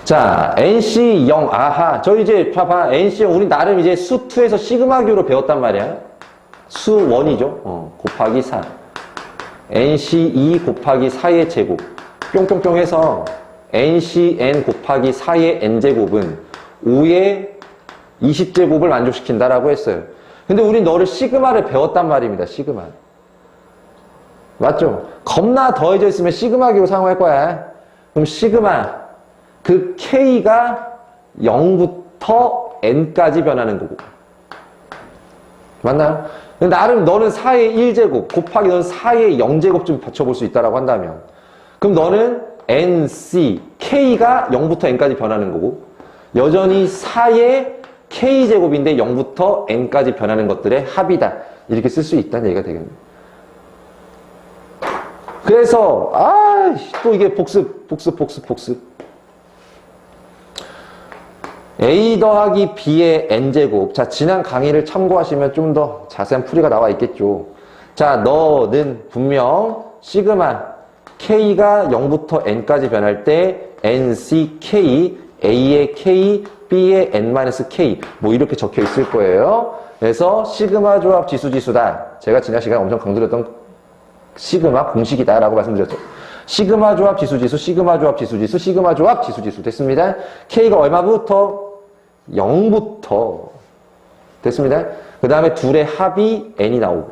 자, NC 0, 아하. 저 이제 봐봐. NC 0, 우리 나름 이제 수2에서 시그마교로 배웠단 말이야. 수1이죠. 곱하기 4. NC 2 곱하기 4의 제곱. 뿅뿅뿅 해서 NC n 곱하기 4의 n제곱은 5의 20제곱을 만족시킨다라고 했어요. 근데 우린 너를 시그마를 배웠단 말입니다. 시그마. 맞죠? 겁나 더해져 있으면 시그마교로 사용할 거야. 그럼 시그마. 그 K가 0부터 N까지 변하는 거고. 맞나요? 나름 너는 4의 1제곱 곱하기 너는 4의 0제곱 좀 받쳐볼 수 있다라고 한다면 그럼 너는 N, C, K가 0부터 N까지 변하는 거고 여전히 4의 K제곱인데 0부터 N까지 변하는 것들의 합이다. 이렇게 쓸 수 있다는 얘기가 되겠네요. 그래서 또 이게 복습. A 더하기 B의 N제곱. 자, 지난 강의를 참고하시면 좀 더 자세한 풀이가 나와 있겠죠. 자, 너는 분명 시그마 K가 0부터 N까지 변할 때 NCK, A의 K, B의 N-K 뭐 이렇게 적혀 있을 거예요. 그래서 시그마 조합 지수지수다. 제가 지난 시간에 엄청 강조했던 시그마 공식이다 라고 말씀드렸죠. 시그마 조합 지수지수, 시그마 조합 지수지수, 시그마 조합 지수지수 됐습니다. K가 얼마부터? 0부터 됐습니다. 그 다음에 둘의 합이 N이 나오고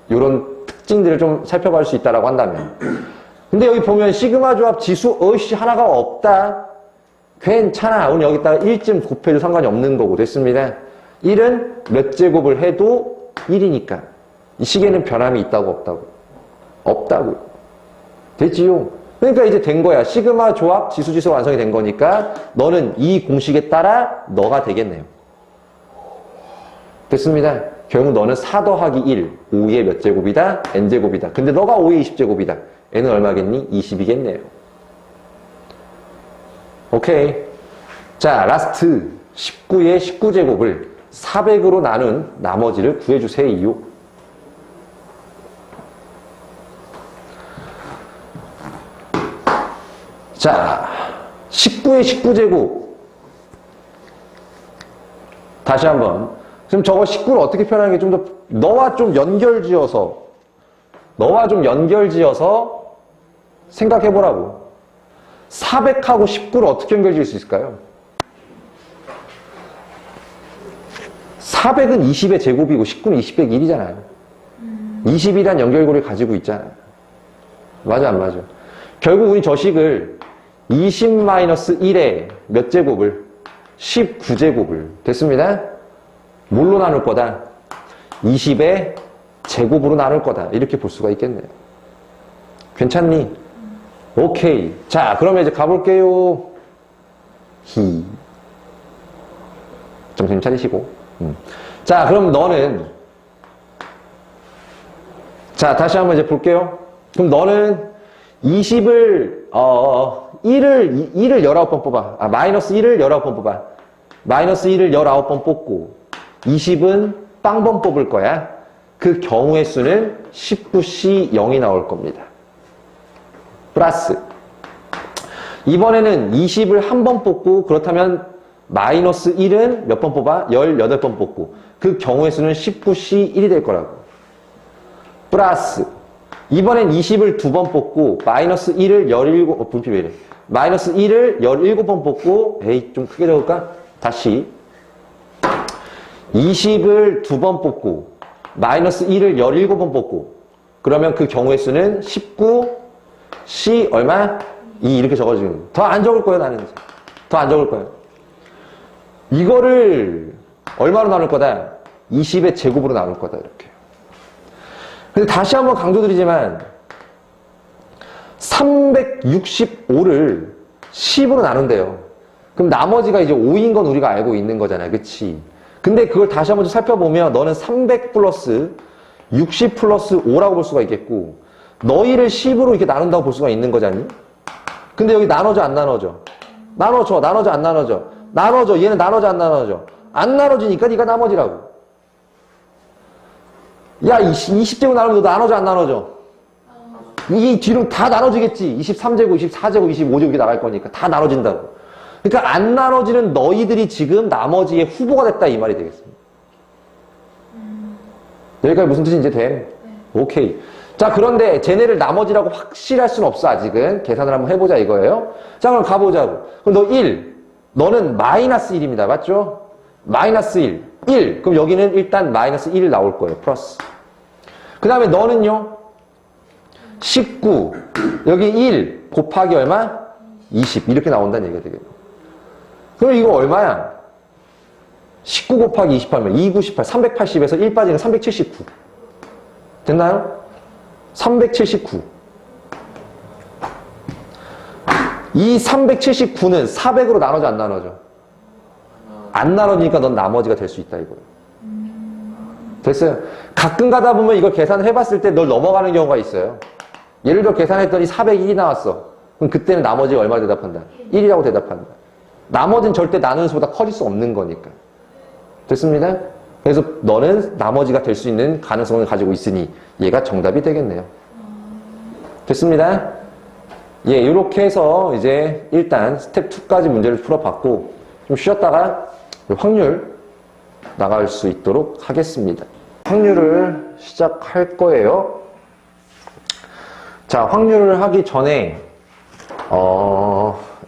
이런 특징들을 좀 살펴볼 수 있다라고 한다면 근데 여기 보면 시그마 조합 지수 하나가 없다. 괜찮아. 오늘 여기다가 1쯤 곱해도 상관이 없는 거고 됐습니다. 1은 몇 제곱을 해도 1이니까 이 식에는 변함이 있다고 없다고? 없다고요. 됐지요? 그러니까 이제 된 거야. 시그마 조합 지수지수가 완성이 된 거니까 너는 이 공식에 따라 너가 되겠네요. 됐습니다. 결국 너는 4 더하기 1, 5의 몇 제곱이다? n제곱이다. 근데 너가 5의 20제곱이다. n은 얼마겠니? 20이겠네요. 오케이. 자, 라스트 19의 19제곱을 400으로 나눈 나머지를 구해주세요. 자, 19의 19제곱. 다시 한번. 지금 저거 19를 어떻게 표현하는 게 좀 더, 너와 좀 연결지어서 생각해보라고. 400하고 19를 어떻게 연결지을 수 있을까요? 400은 20의 제곱이고 19는 20의 1이잖아요. 20이란 연결고리를 가지고 있잖아요. 맞아, 안 맞아? 결국 우리 저 식을 20-1에 몇 제곱을? 19제곱을. 됐습니다? 뭘로 나눌 거다? 20의 제곱으로 나눌 거다. 이렇게 볼 수가 있겠네요. 괜찮니? 오케이. 자, 그러면 이제 가볼게요. 정신 차리시고. 자, 그럼 너는 자, 다시 한번 이제 볼게요. 그럼 너는 20을 1을 19번 뽑아. 마이너스 1을 19번 뽑아. 마이너스 1을 19번 뽑고 20은 빵번 뽑을 거야. 그 경우의 수는 19C 0이 나올 겁니다. 플러스 이번에는 20을 한 번 뽑고 그렇다면 마이너스 1은 몇 번 뽑아? 18번 뽑고 그 경우의 수는 19C 1이 될 거라고. 플러스 이번엔 20을 2번 뽑고 마이너스 1을 17, 분필 왜 이래? 마이너스 1을 17번 뽑고 에이 좀 크게 적을까? 다시 20을 2번 뽑고 마이너스 1을 17번 뽑고 그러면 그 경우의 수는 19C 얼마? 2 이렇게 적어지는. 더 안 적을 거예요 나는. 더 안 적을 거예요. 이거를 얼마로 나눌 거다? 20의 제곱으로 나눌 거다 이렇게. 근데 다시 한번 강조드리지만 365를 10으로 나눈대요. 그럼 나머지가 이제 5인 건 우리가 알고 있는 거잖아요. 그치? 근데 그걸 다시 한번 좀 살펴보면 너는 300 플러스 60 플러스 5라고 볼 수가 있겠고 너희를 10으로 이렇게 나눈다고 볼 수가 있는 거잖니? 근데 여기 나눠져 안 나눠져? 나눠져 안 나눠져? 나눠져. 얘는 나눠져 안 나눠져? 안 나눠지니까 네가 나머지라고. 야, 20제곱 나누면 너 나눠져 안 나눠져? 이게 뒤로 다 나눠지겠지. 23제곱, 24제곱, 25제곱 이렇게 나갈 거니까 다 나눠진다고. 그러니까 안 나눠지는 너희들이 지금 나머지의 후보가 됐다 이 말이 되겠습니다. 여기까지 무슨 뜻인지 돼? 오케이. 자, 그런데 쟤네를 나머지라고 확실할 수는 없어, 아직은. 계산을 한번 해보자, 이거예요. 자, 그럼 가보자고. 그럼 너 1. 너는 마이너스 1입니다. 맞죠? 마이너스 1. 1. 그럼 여기는 일단 마이너스 1 나올 거예요. 플러스. 그 다음에 너는요? 19. 여기 1 곱하기 얼마? 20. 이렇게 나온다는 얘기가 되겠네. 그럼 이거 얼마야? 19 곱하기 28면 2918. 380에서 1 빠지는 379. 됐나요? 379. 이 379는 400으로 나눠져 안 나눠져? 안 나눠지니까 넌 나머지가 될 수 있다 이거예요. 됐어요? 가끔 가다 보면 이걸 계산을 해봤을 때 널 넘어가는 경우가 있어요. 예를 들어 계산했더니 401이 나왔어. 그럼 그때는 나머지가 얼마 대답한다? 1이라고 대답한다. 나머지는 절대 나누는 수보다 커질 수 없는 거니까. 됐습니다? 그래서 너는 나머지가 될 수 있는 가능성을 가지고 있으니 얘가 정답이 되겠네요. 됐습니다? 예, 이렇게 해서 이제 일단 스텝 2까지 문제를 풀어봤고 좀 쉬었다가 확률 나갈 수 있도록 하겠습니다. 확률을 시작할 거예요. 자, 확률을 하기 전에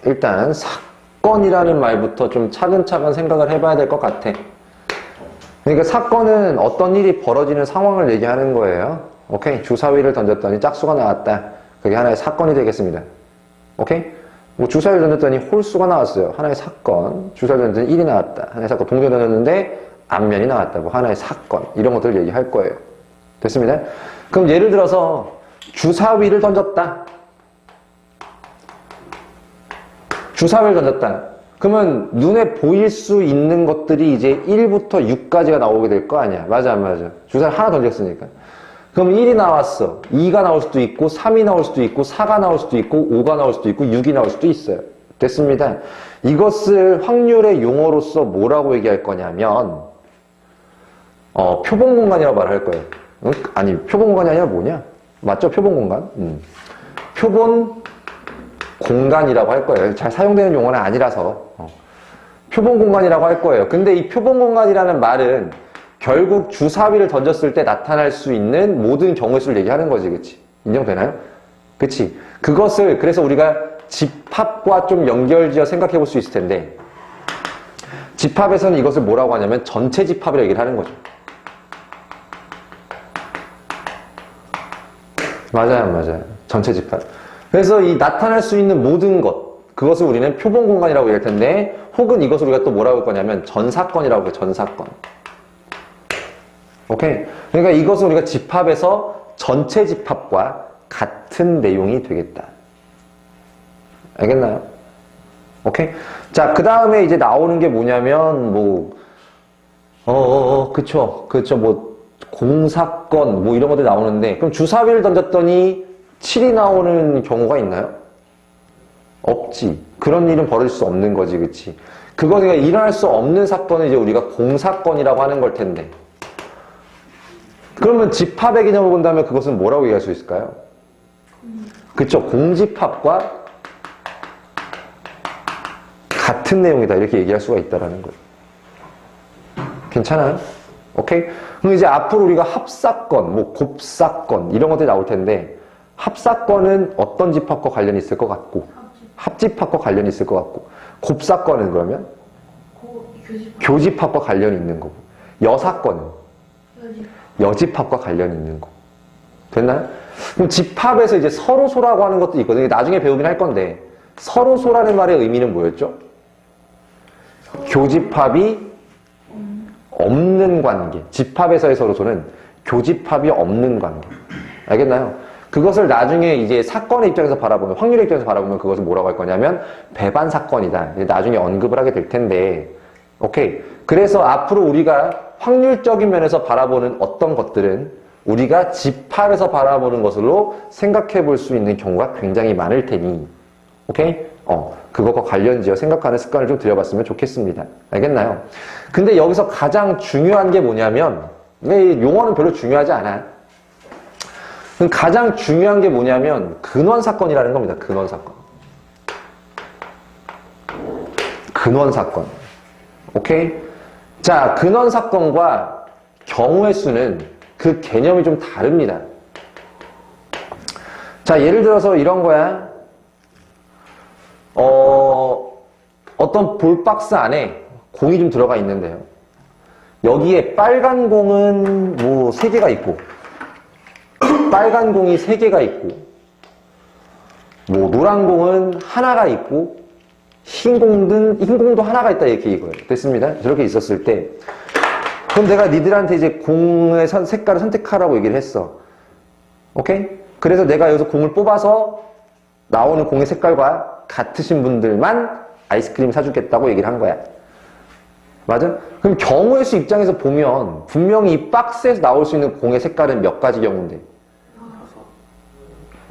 일단 사건이라는 말부터 좀 차근차근 생각을 해봐야 될 것 같아. 그러니까 사건은 어떤 일이 벌어지는 상황을 얘기하는 거예요. 오케이? 주사위를 던졌더니 짝수가 나왔다. 그게 하나의 사건이 되겠습니다. 오케이? 뭐 주사위를 던졌더니 홀수가 나왔어요. 하나의 사건. 주사위를 던졌더니 1이 나왔다. 하나의 사건. 동전 던졌는데 앞면이 나왔다. 뭐 하나의 사건. 이런 것들을 얘기할 거예요. 됐습니다? 그럼 예를 들어서 주사위를 던졌다. 주사위를 던졌다. 그러면 눈에 보일 수 있는 것들이 이제 1부터 6까지가 나오게 될 거 아니야. 맞아, 안 맞아? 주사위 하나 던졌으니까. 그럼 1이 나왔어. 2가 나올 수도 있고, 3이 나올 수도 있고, 4가 나올 수도 있고, 5가 나올 수도 있고, 6이 나올 수도 있어요. 됐습니다. 이것을 확률의 용어로서 뭐라고 얘기할 거냐면, 표본공간이라고 말할 거예요. 응? 아니, 표본공간이 아니라 뭐냐? 맞죠? 표본공간? 표본공간이라고 할 거예요. 잘 사용되는 용어는 아니라서. 표본공간이라고 할 거예요. 근데 이 표본공간이라는 말은 결국 주사위를 던졌을 때 나타날 수 있는 모든 경우의 수를 얘기하는 거지, 그치? 인정되나요? 그치? 그것을, 그래서 우리가 집합과 좀 연결지어 생각해 볼 수 있을 텐데, 집합에서는 이것을 뭐라고 하냐면 전체 집합이라고 얘기를 하는 거죠. 맞아요, 안 맞아요? 전체 집합. 그래서 이 나타날 수 있는 모든 것, 그것을 우리는 표본공간이라고 얘기할 텐데, 혹은 이것을 우리가 또 뭐라고 할 거냐면 전사건이라고 해요, 전사건. 오케이? 그러니까 이것은 우리가 집합에서 전체 집합과 같은 내용이 되겠다. 알겠나요? 오케이? 자, 그 다음에 이제 나오는 게 뭐냐면, 그쵸, 공사건, 이런 것들이 나오는데, 그럼 주사위를 던졌더니 7이 나오는 경우가 있나요? 없지. 그런 일은 벌어질 수 없는 거지, 그치? 그거가 일어날 수 없는 사건을 이제 우리가 공사건이라고 하는 걸 텐데. 그러면 집합의 개념을 본다면 그것은 뭐라고 얘기할 수 있을까요? 그쵸. 공집합과 같은 내용이다. 이렇게 얘기할 수가 있다라는 거예요. 괜찮아요? 오케이? 그럼 이제 앞으로 우리가 합사건, 곱사건, 이런 것들이 나올 텐데, 합사건은 어떤 집합과 관련이 있을 것 같고, 합집합과 관련이 있을 것 같고, 곱사건은 그러면? 교집합과 관련이 있는 거고, 여사건은? 여집합과 관련이 있는 거. 됐나요? 그럼 집합에서 이제 서로소라고 하는 것도 있거든요. 나중에 배우긴 할 건데, 서로소라는 말의 의미는 뭐였죠? 교집합이 없는 관계. 집합에서의 서로소는 교집합이 없는 관계. 알겠나요? 그것을 나중에 이제 사건의 입장에서 바라보면, 확률의 입장에서 바라보면 그것을 뭐라고 할 거냐면 배반 사건이다. 나중에 언급을 하게 될 텐데, 오케이. 그래서 앞으로 우리가 확률적인 면에서 바라보는 어떤 것들은 우리가 집합에서 바라보는 것으로 생각해 볼 수 있는 경우가 굉장히 많을 테니, 오케이? 그것과 관련지어 생각하는 습관을 좀 들여봤으면 좋겠습니다. 알겠나요? 근데 여기서 가장 중요한 게 뭐냐면, 용어는 별로 중요하지 않아. 가장 중요한 게 뭐냐면, 근원사건이라는 겁니다. 근원사건. 근원 사건. 오케이? 자, 근원 사건과 경우의 수는 그 개념이 좀 다릅니다. 자, 예를 들어서 이런 거야. 어떤 볼박스 안에 공이 좀 들어가 있는데요. 여기에 빨간 공은 뭐 3개가 있고, 빨간 공이 3개가 있고, 뭐 노란 공은 하나가 있고, 흰 공도 하나가 있다, 이렇게 이거예요. 됐습니다. 저렇게 있었을 때, 그럼 내가 니들한테 이제 공의 색깔을 선택하라고 얘기를 했어. 오케이? 그래서 내가 여기서 공을 뽑아서 나오는 공의 색깔과 같으신 분들만 아이스크림 사주겠다고 얘기를 한 거야. 맞아? 그럼 경우의 수 입장에서 보면 분명히 이 박스에서 나올 수 있는 공의 색깔은 몇 가지 경우인데?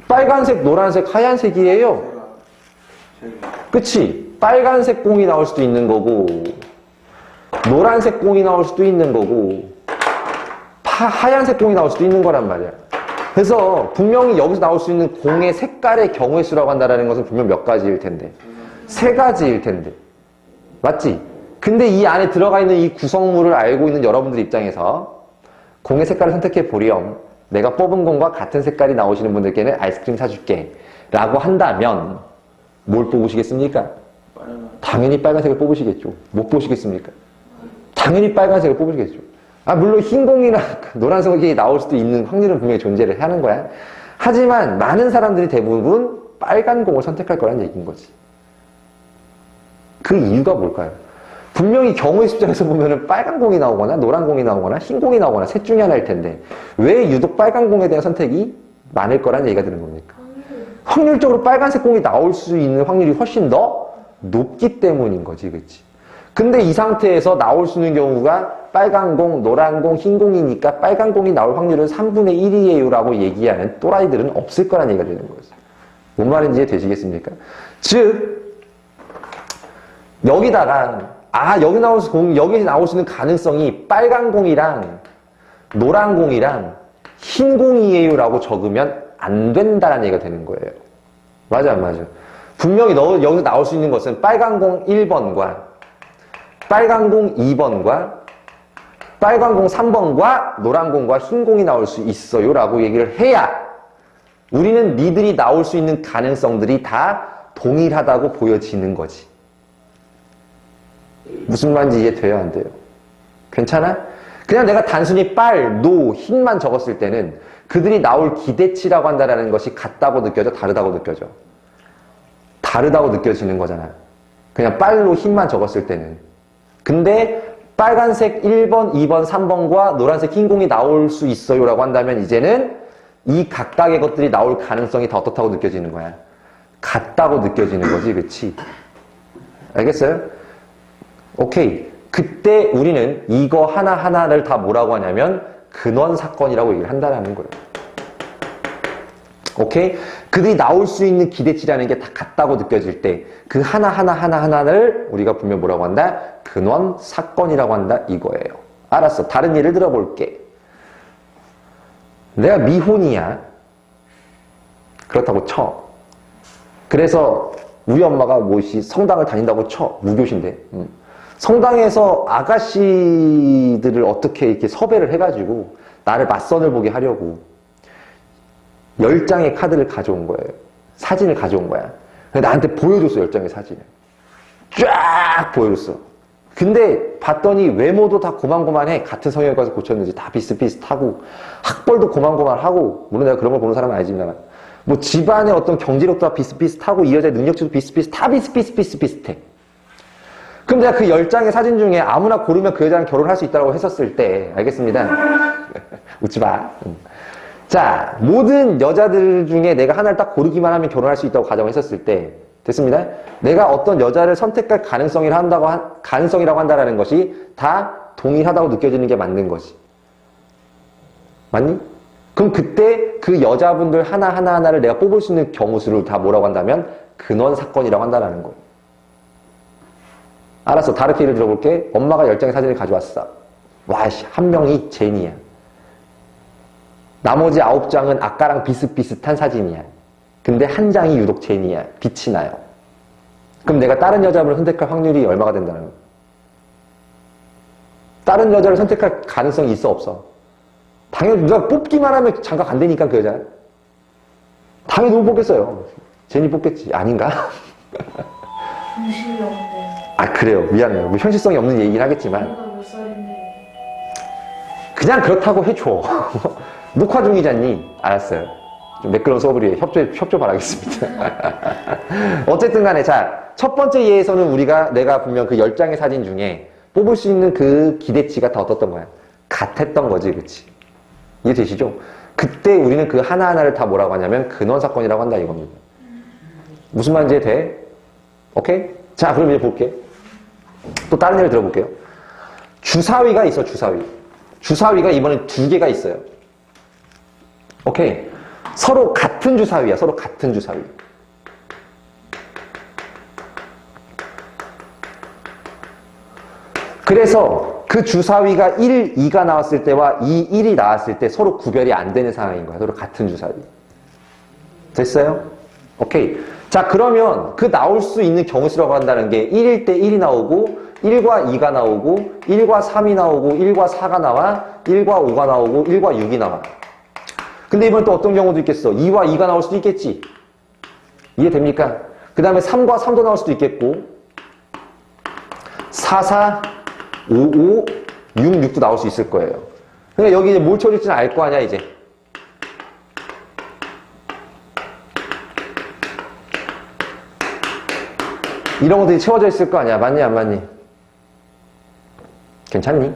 빨간색, 노란색, 하얀색이에요. 그치? 빨간색 공이 나올 수도 있는 거고, 노란색 공이 나올 수도 있는 거고, 하얀색 공이 나올 수도 있는 거란 말이야. 그래서 분명히 여기서 나올 수 있는 공의 색깔의 경우의 수라고 한다는 것은 분명 몇 가지일 텐데, 3가지일 텐데. 맞지? 근데 이 안에 들어가 있는 이 구성물을 알고 있는 여러분들 입장에서 공의 색깔을 선택해 보렴. 내가 뽑은 공과 같은 색깔이 나오시는 분들께는 아이스크림 사줄게. 라고 한다면 뭘 뽑으시겠습니까? 당연히 빨간색을 뽑으시겠죠. 못 뽑으시겠습니까? 당연히 빨간색을 뽑으시겠죠. 물론 흰 공이나 노란색이 나올 수도 있는 확률은 분명히 존재를 하는 거야. 하지만 많은 사람들이 대부분 빨간 공을 선택할 거란 얘기인 거지. 그 이유가 뭘까요? 분명히 경우의 입장에서 보면은 빨간 공이 나오거나 노란 공이 나오거나 흰 공이 나오거나 셋 중에 하나일 텐데 왜 유독 빨간 공에 대한 선택이 많을 거란 얘기가 되는 겁니까? 확률적으로 빨간색 공이 나올 수 있는 확률이 훨씬 더 높기 때문인 거지, 그치? 근데 이 상태에서 나올 수 있는 경우가 빨간 공, 노란 공, 흰 공이니까 빨간 공이 나올 확률은 3분의 1이에요 라고 얘기하는 또라이들은 없을 거란 얘기가 되는 거죠. 뭔 말인지 이해되시겠습니까? 즉 여기다가 여기 나올 수 있는 가능성이 빨간 공이랑 노란 공이랑 흰 공이에요 라고 적으면 안 된다는 얘기가 되는 거예요. 맞아, 안 맞아? 분명히 여기서 나올 수 있는 것은 빨간 공 1번과 빨간 공 2번과 빨간 공 3번과 노란 공과 흰 공이 나올 수 있어요 라고 얘기를 해야 우리는 니들이 나올 수 있는 가능성들이 다 동일하다고 보여지는 거지. 무슨 말인지 이해돼요, 안 돼요? 괜찮아? 그냥 내가 단순히 빨, 노, 흰만 적었을 때는 그들이 나올 기대치라고 한다는 것이 같다고 느껴져? 다르다고 느껴져? 다르다고 느껴지는 거잖아. 그냥 빨로 흰만 적었을 때는. 근데 빨간색 1번, 2번, 3번과 노란색 흰 공이 나올 수 있어요 라고 한다면 이제는 이 각각의 것들이 나올 가능성이 다 어떻다고 느껴지는 거야? 같다고 느껴지는 거지, 그치? 알겠어요? 오케이. 그때 우리는 이거 하나하나를 다 뭐라고 하냐면 근원 사건이라고 얘기를 한다는 거예요. 오케이? 그들이 나올 수 있는 기대치라는 게 다 같다고 느껴질 때 그 하나하나를 우리가 분명 뭐라고 한다? 근원 사건이라고 한다 이거예요. 알았어. 다른 예를 들어볼게. 내가 미혼이야. 그렇다고 쳐. 그래서 우리 엄마가 성당을 다닌다고 쳐. 무교신데. 성당에서 아가씨들을 어떻게 이렇게 섭외를 해가지고 나를 맞선을 보게 하려고 10장의 카드를 가져온 거예요. 사진을 가져온 거야. 나한테 보여줬어, 10장의 사진을. 쫙 보여줬어. 근데 봤더니 외모도 다 고만고만해. 같은 성형외과에서 고쳤는지 다 비슷비슷하고 학벌도 고만고만하고 물론 내가 그런 걸 보는 사람은 아니지만 뭐 집안의 어떤 경제력도 다 비슷비슷하고 이 여자의 능력치도 다 비슷비슷해. 그럼 내가 그 10장의 사진 중에 아무나 고르면 그 여자랑 결혼할 수 있다고 했었을 때, 알겠습니다. 웃지 마. 자, 모든 여자들 중에 내가 하나를 딱 고르기만 하면 결혼할 수 있다고 가정을 했었을 때, 됐습니다. 내가 어떤 여자를 선택할 가능성이라고 한다는 것이 다 동일하다고 느껴지는 게 맞는 거지. 맞니? 그럼 그때 그 여자분들 하나하나를 내가 뽑을 수 있는 경우 수를 다 뭐라고 한다면 근원 사건이라고 한다는 거예요. 알았어. 다르게 예를 들어볼게. 엄마가 10장의 사진을 가져왔어. 한 명이 제니야. 나머지 9장은 아까랑 비슷비슷한 사진이야. 근데 한 장이 유독 제니야. 빛이 나요. 그럼 내가 다른 여자분을 선택할 확률이 얼마가 된다는 거야? 다른 여자를 선택할 가능성이 있어, 없어? 당연히 누가 뽑기만 하면 장가 안 되니까 그 여자. 당연히 누구 뽑겠어요? 제니 뽑겠지. 아닌가? 현실이 없는데. 아, 그래요. 미안해요. 뭐 현실성이 없는 얘기긴 하겠지만. 내가 몇 살인데. 그냥 그렇다고 해줘. 녹화 중이잖니? 알았어요. 좀 매끄러운 서브리에 협조 바라겠습니다. 어쨌든 간에, 자, 첫 번째 예에서는 내가 분명 그 10장의 사진 중에 뽑을 수 있는 그 기대치가 다 어떻던 거야? 같았던 거지, 그치? 이해되시죠? 그때 우리는 그 하나하나를 다 뭐라고 하냐면 근원사건이라고 한다, 이겁니다. 무슨 말인지 돼? 오케이? 자, 그럼 이제 볼게. 또 다른 예를 들어볼게요. 주사위가 있어, 주사위. 주사위가 이번엔 2개가 있어요. 오케이? 서로 같은 주사위야, 서로 같은 주사위. 그래서 그 주사위가 1, 2가 나왔을 때와 2, 1이 나왔을 때 서로 구별이 안 되는 상황인 거야. 서로 같은 주사위. 됐어요? 오케이. 자, 그러면 그 나올 수 있는 경우수라고 한다는 게 1일 때 1이 나오고 1과 2가 나오고 1과 3이 나오고 1과 4가 나와 1과 5가 나오고 1과 6이 나와. 근데 이번엔 또 어떤 경우도 있겠어. 2와 2가 나올 수도 있겠지. 이해됩니까? 그 다음에 3과 3도 나올 수도 있겠고 4, 4, 5, 5, 6, 6도 나올 수 있을 거예요. 그러니까 여기 이제 뭘 쳐줄지는 알 거 아니야, 이제. 이런 것들이 채워져 있을 거 아니야. 맞니, 안 맞니? 괜찮니?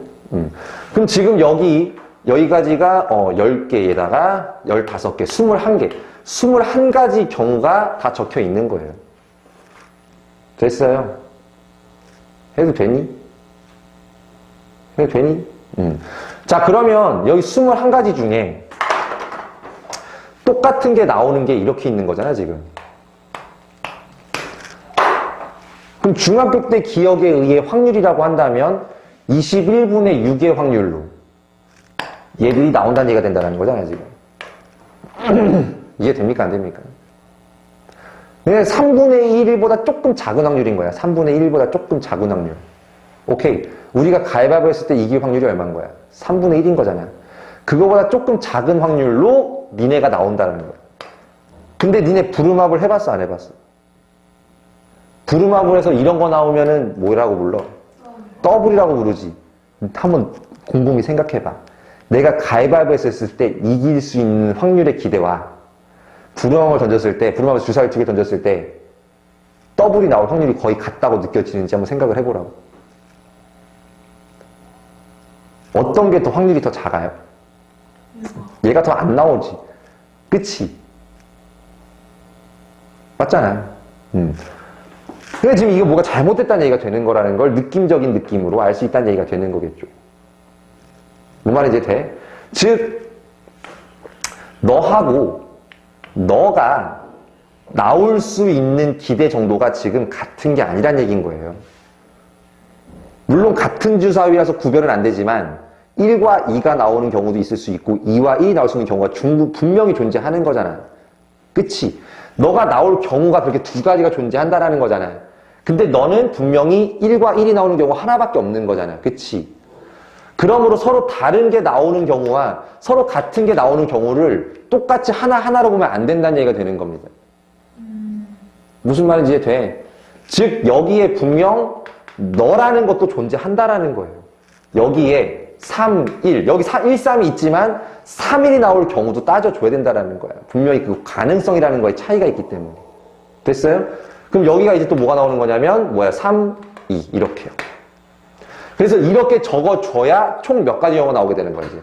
그럼 지금 여기까지가 10개에다가 15개, 21개. 21가지 경우가 다 적혀 있는 거예요. 됐어요? 해도 되니? 해도 되니? 자, 그러면 여기 21가지 중에 똑같은 게 나오는 게 이렇게 있는 거잖아, 지금. 그럼 중학교 때 기억에 의해 확률이라고 한다면 21분의 6의 확률로 얘들이 나온다는 얘기가 된다는 거잖아요, 지금. 이해됩니까? 안 됩니까? 3분의 1보다 조금 작은 확률인 거야. 3분의 1보다 조금 작은 확률. 오케이. 우리가 가위바위보 했을 때 이길 확률이 얼마인 거야? 3분의 1인 거잖아. 그거보다 조금 작은 확률로 니네가 나온다는 거야. 근데 니네 부름합을 해봤어, 안 해봤어? 부름합을 해서 이런 거 나오면은 뭐라고 불러? 더블이라고 부르지. 한번 곰곰이 생각해봐. 내가 가위바위보 했을 때 이길 수 있는 확률의 기대와 부름합을 던졌을 때, 부름합에서 주사위 2개 던졌을 때 더블이 나올 확률이 거의 같다고 느껴지는지 한번 생각을 해보라고. 어떤 게 더 확률이 더 작아요? 얘가 더 안 나오지. 그치? 맞잖아. 그래, 지금 이거 뭐가 잘못됐다는 얘기가 되는 거라는 걸 느낌적인 느낌으로 알 수 있다는 얘기가 되는 거겠죠. 뭐 말인지 돼? 즉, 너하고 너가 나올 수 있는 기대 정도가 지금 같은 게 아니란 얘기인 거예요. 물론 같은 주사위라서 구별은 안 되지만 1과 2가 나오는 경우도 있을 수 있고 2와 1이 나올 수 있는 경우가 분명히 존재하는 거잖아. 그치? 너가 나올 경우가 그렇게 두 가지가 존재한다라는 거잖아. 근데 너는 분명히 1과 1이 나오는 경우가 하나밖에 없는 거잖아. 그치? 그러므로 서로 다른 게 나오는 경우와 서로 같은 게 나오는 경우를 똑같이 하나하나로 보면 안 된다는 얘기가 되는 겁니다. 무슨 말인지 이해돼? 즉 여기에 분명 너라는 것도 존재한다라는 거예요. 여기에 3, 1, 여기 1, 3이 있지만 3, 1이 나올 경우도 따져줘야 된다라는 거야. 분명히 그 가능성이라는 거에 차이가 있기 때문에. 됐어요? 그럼 여기가 이제 또 뭐가 나오는 거냐면 3, 2 이렇게요. 그래서 이렇게 적어줘야 총 몇 가지 경우가 나오게 되는 거지.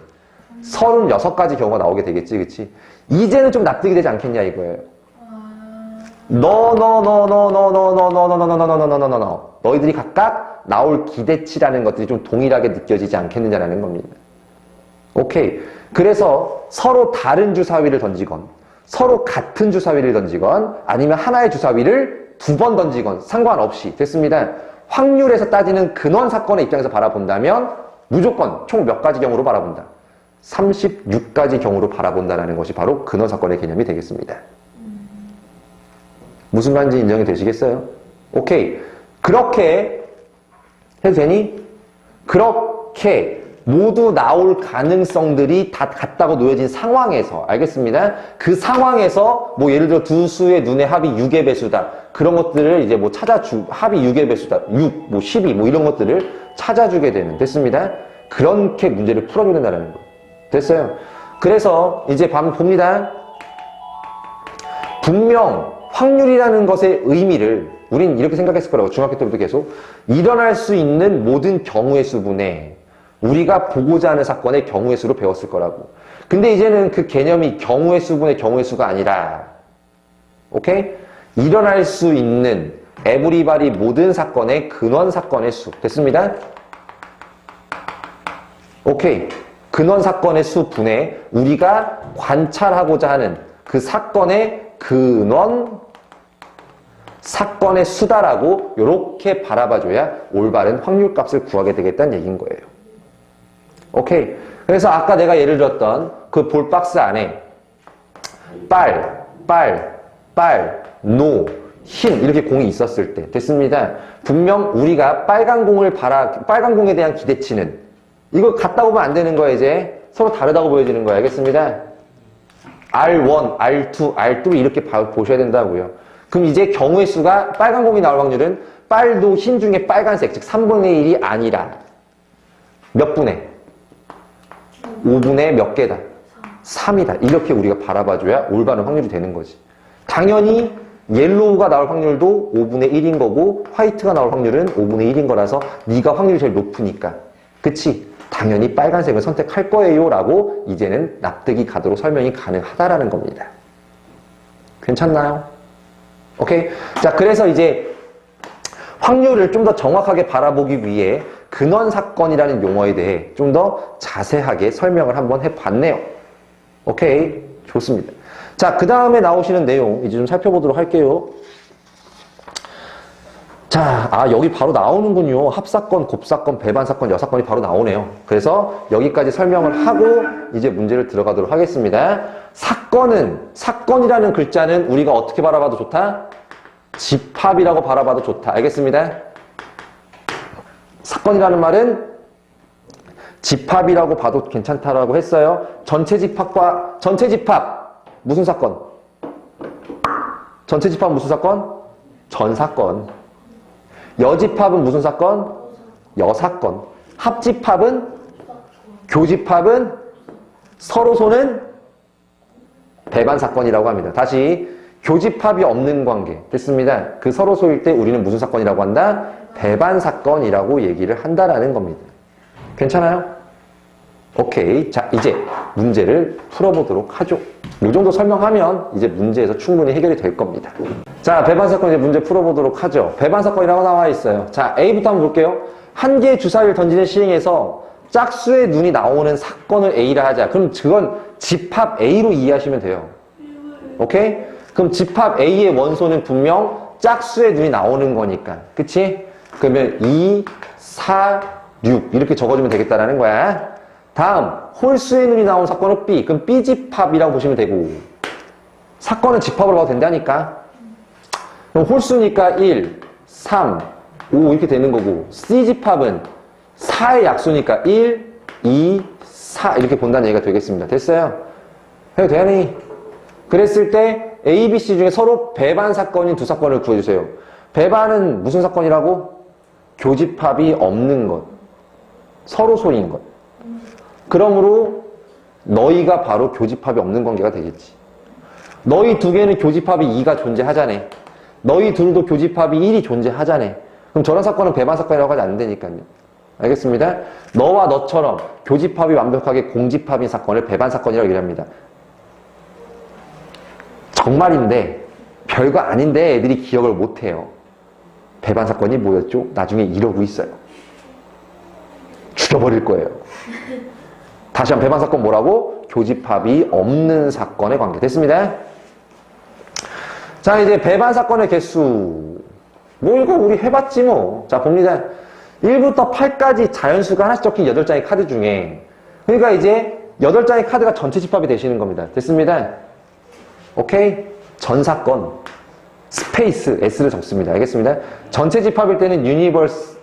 36가지 경우가 나오게 되겠지, 그치? 이제는 좀 납득이 되지 않겠냐 이거예요. 너희들이 각각 나올 기대치라는 것들이 좀 동일하게 느껴지지 않겠느냐라는 겁니다. 오케이. 그래서 서로 다른 주사위를 던지건 서로 같은 주사위를 던지건 아니면 하나의 주사위를 2번 던지건 상관없이 됐습니다. 확률에서 따지는 근원 사건의 입장에서 바라본다면 무조건 총 몇 가지 경우로 바라본다. 36가지 경우로 바라본다는 것이 바로 근원 사건의 개념이 되겠습니다. 무슨 말인지 인정이 되시겠어요? 오케이. 그렇게 해도 되니? 그렇게 모두 나올 가능성들이 다 같다고 놓여진 상황에서, 알겠습니다? 그 상황에서 뭐 예를 들어 두 수의 눈의 합이 6의 배수다. 그런 것들을 이제 뭐 합이 6의 배수다. 6, 뭐 12, 뭐 이런 것들을 찾아주게 되는, 됐습니다? 그렇게 문제를 풀어줘야 된다는 거. 됐어요? 그래서 이제 봅니다. 분명 확률이라는 것의 의미를 우린 이렇게 생각했을 거라고, 중학교 때부터 계속. 일어날 수 있는 모든 경우의 수분에 우리가 보고자 하는 사건의 경우의 수로 배웠을 거라고. 근데 이제는 그 개념이 경우의 수분의 경우의 수가 아니라, 오케이? 일어날 수 있는 에브리바디 모든 사건의 근원 사건의 수. 됐습니다? 오케이. 근원 사건의 수 분에 우리가 관찰하고자 하는 그 사건의 근원 사건의 수다라고 이렇게 바라봐줘야 올바른 확률값을 구하게 되겠다는 얘기인 거예요. 오케이. 그래서 아까 내가 예를 들었던 그 볼박스 안에 노, 흰 이렇게 공이 있었을 때, 됐습니다. 분명 우리가 빨간 공에 대한 기대치는 이거 같다 보면 안 되는 거야. 이제 서로 다르다고 보여지는 거야. 알겠습니다. R1, R2, R3 이렇게 보셔야 된다고요. 그럼 이제 경우의 수가 빨간 공이 나올 확률은 빨도 흰 중에 빨간색, 즉 3분의 1이 아니라 몇 분의? 5분의 몇 개다? 3이다. 이렇게 우리가 바라봐줘야 올바른 확률이 되는 거지. 당연히 옐로우가 나올 확률도 5분의 1인 거고 화이트가 나올 확률은 5분의 1인 거라서 네가 확률이 제일 높으니까. 그치? 당연히 빨간색을 선택할 거예요 라고 이제는 납득이 가도록 설명이 가능하다라는 겁니다. 괜찮나요? 오케이? 자, 그래서 이제 확률을 좀 더 정확하게 바라보기 위해 근원 사건이라는 용어에 대해 좀 더 자세하게 설명을 한번 해봤네요. 오케이? 좋습니다. 자, 그 다음에 나오시는 내용 이제 좀 살펴보도록 할게요. 자, 여기 바로 나오는군요. 합사건, 곱사건, 배반사건, 여사건이 바로 나오네요. 그래서 여기까지 설명을 하고 이제 문제를 들어가도록 하겠습니다. 사건이라는 글자는 우리가 어떻게 바라봐도 좋다? 집합이라고 바라봐도 좋다. 알겠습니다? 사건이라는 말은 집합이라고 봐도 괜찮다라고 했어요. 전체 집합 무슨 사건? 전체 집합 무슨 사건? 전사건. 여집합은 무슨 사건? 여사건. 합집합은? 교집합은? 서로소는? 배반사건이라고 합니다. 다시 교집합이 없는 관계. 됐습니다. 그 서로소일 때 우리는 무슨 사건이라고 한다? 배반사건이라고 얘기를 한다라는 겁니다. 괜찮아요? 오케이. 자, 이제 문제를 풀어보도록 하죠. 이 정도 설명하면 이제 문제에서 충분히 해결이 될 겁니다. 자, 배반사건 이제 문제 풀어보도록 하죠. 배반사건이라고 나와 있어요. 자, A부터 한번 볼게요. 한 개의 주사위를 던지는 시행에서 짝수의 눈이 나오는 사건을 A라 하자. 그럼 그건 집합 A로 이해하시면 돼요. 오케이? 그럼 집합 A의 원소는 분명 짝수의 눈이 나오는 거니까. 그치? 그러면 2, 4, 6 이렇게 적어주면 되겠다라는 거야. 다음, 홀수의 눈이 나온 사건은 B. 그럼 B집합이라고 보시면 되고, 사건은 집합으로 봐도 된다니까. 그럼 홀수니까 1, 3, 5 이렇게 되는 거고, C집합은 4의 약수니까 1, 2, 4 이렇게 본다는 얘기가 되겠습니다. 됐어요? 해도 되니? 그랬을 때 A, B, C 중에 서로 배반 사건인 두 사건을 구해주세요. 배반은 무슨 사건이라고? 교집합이 없는 것. 서로소인 것. 그러므로 너희가 바로 교집합이 없는 관계가 되겠지. 너희 두 개는 교집합이 2가 존재하자네. 너희 둘도 교집합이 1이 존재하자네. 그럼 저런 사건은 배반 사건이라고 하지 않는다니까요. 알겠습니다? 너와 너처럼 교집합이 완벽하게 공집합인 사건을 배반 사건이라고 얘기합니다. 정말인데 별거 아닌데 애들이 기억을 못해요. 배반 사건이 뭐였죠? 나중에 이러고 있어요. 죽여버릴 거예요. 다시 한번 배반 사건 뭐라고? 교집합이 없는 사건의 관계. 됐습니다. 자, 이제 배반 사건의 개수. 뭐 이거 우리 해봤지 뭐. 자, 봅니다. 1부터 8까지 자연수가 하나씩 적힌 8장의 카드 중에, 그러니까 이제 8장의 카드가 전체 집합이 되시는 겁니다. 됐습니다. 오케이? 전사건. 스페이스 S를 적습니다. 알겠습니다. 전체 집합일 때는 유니버스,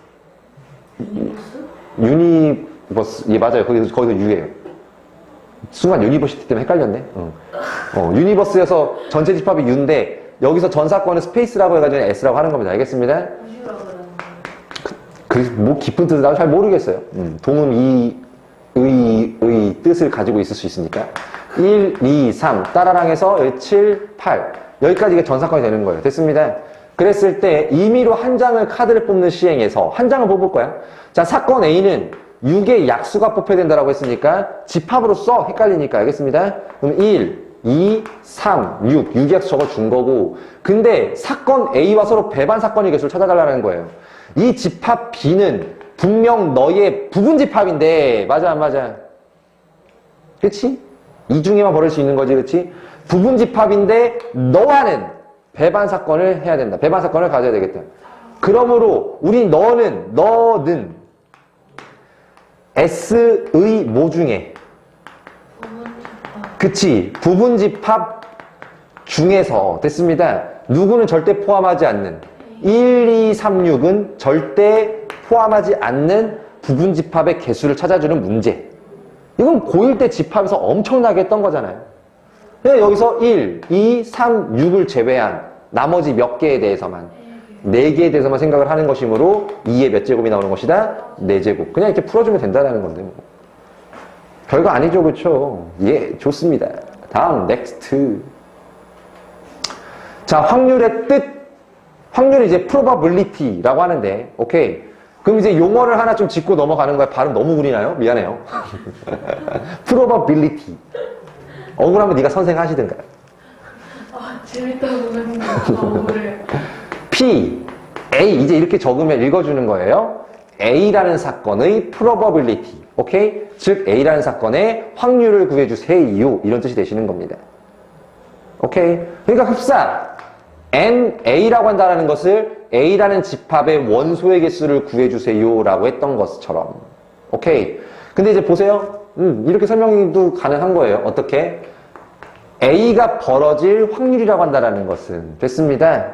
예, 맞아요. 거기서 U예요. 순간 유니버시티 때문에 헷갈렸네. 유니버스여서 전체 집합이 U인데, 여기서 전 사건은 스페이스라고 해가지고 S라고 하는 겁니다. 알겠습니다. 무시라고 그러는 뭐 깊은 뜻을 나도 잘 모르겠어요. 동음 의 뜻을 가지고 있을 수 있으니까. 1, 2, 3 따라랑 해서 7, 8 여기까지 이게 전 사건이 되는 거예요. 됐습니다. 그랬을 때 임의로 한 장을 카드를 뽑는 시행에서 한 장을 뽑을 거야. 자, 사건 A는 6의 약수가 뽑혀야 된다고 했으니까 집합으로 써. 헷갈리니까. 알겠습니다. 그럼 1, 2, 3, 6 6의 약수 적어준 거고, 근데 사건 A와 서로 배반 사건의 개수를 찾아달라는 거예요. 이 집합 B는 분명 너의 부분 집합인데, 맞아 안 맞아? 그치? 이 중에만 벌일 수 있는 거지, 그치? 부분 집합인데 너와는 배반 사건을 해야 된다. 배반 사건을 가져야 되겠다. 그러므로 너는 S의 뭐 중에? 부분 집합. 그치? 부분 집합 중에서 됐습니다. 누구는 절대 포함하지 않는 1, 2, 3, 6은 절대 포함하지 않는 부분 집합의 개수를 찾아주는 문제. 이건 고1 때 집합에서 엄청나게 했던 거잖아요. 여기서 1, 2, 3, 6을 제외한 나머지 몇 개에 대해서만 4개에 대해서만 생각을 하는 것이므로 2의 몇 제곱이 나오는 것이다? 4제곱. 그냥 이렇게 풀어주면 된다는 건데 뭐. 별거 아니죠, 그렇죠? 예, 좋습니다. 다음 넥스트. 자, 확률의 뜻. 확률이 이제 probability라고 하는데, 오케이. 그럼 이제 용어를 하나 좀 짚고 넘어가는 거야. 발음 너무 구리나요? 미안해요. probability. 억울하면 네가 선생하시든가. 아, 재밌다고 생각하고 그래. P, A. 이제 이렇게 적으면 읽어주는 거예요. A라는 사건의 probability. 오케이? 즉, A라는 사건의 확률을 구해주세요. 이런 뜻이 되시는 겁니다. 오케이? 그러니까 흡사. NA라고 한다는 것을 A라는 집합의 원소의 개수를 구해주세요 라고 했던 것처럼. 오케이. 근데 이제 보세요. 이렇게 설명도 가능한 거예요. 어떻게? A가 벌어질 확률이라고 한다는 것은 됐습니다.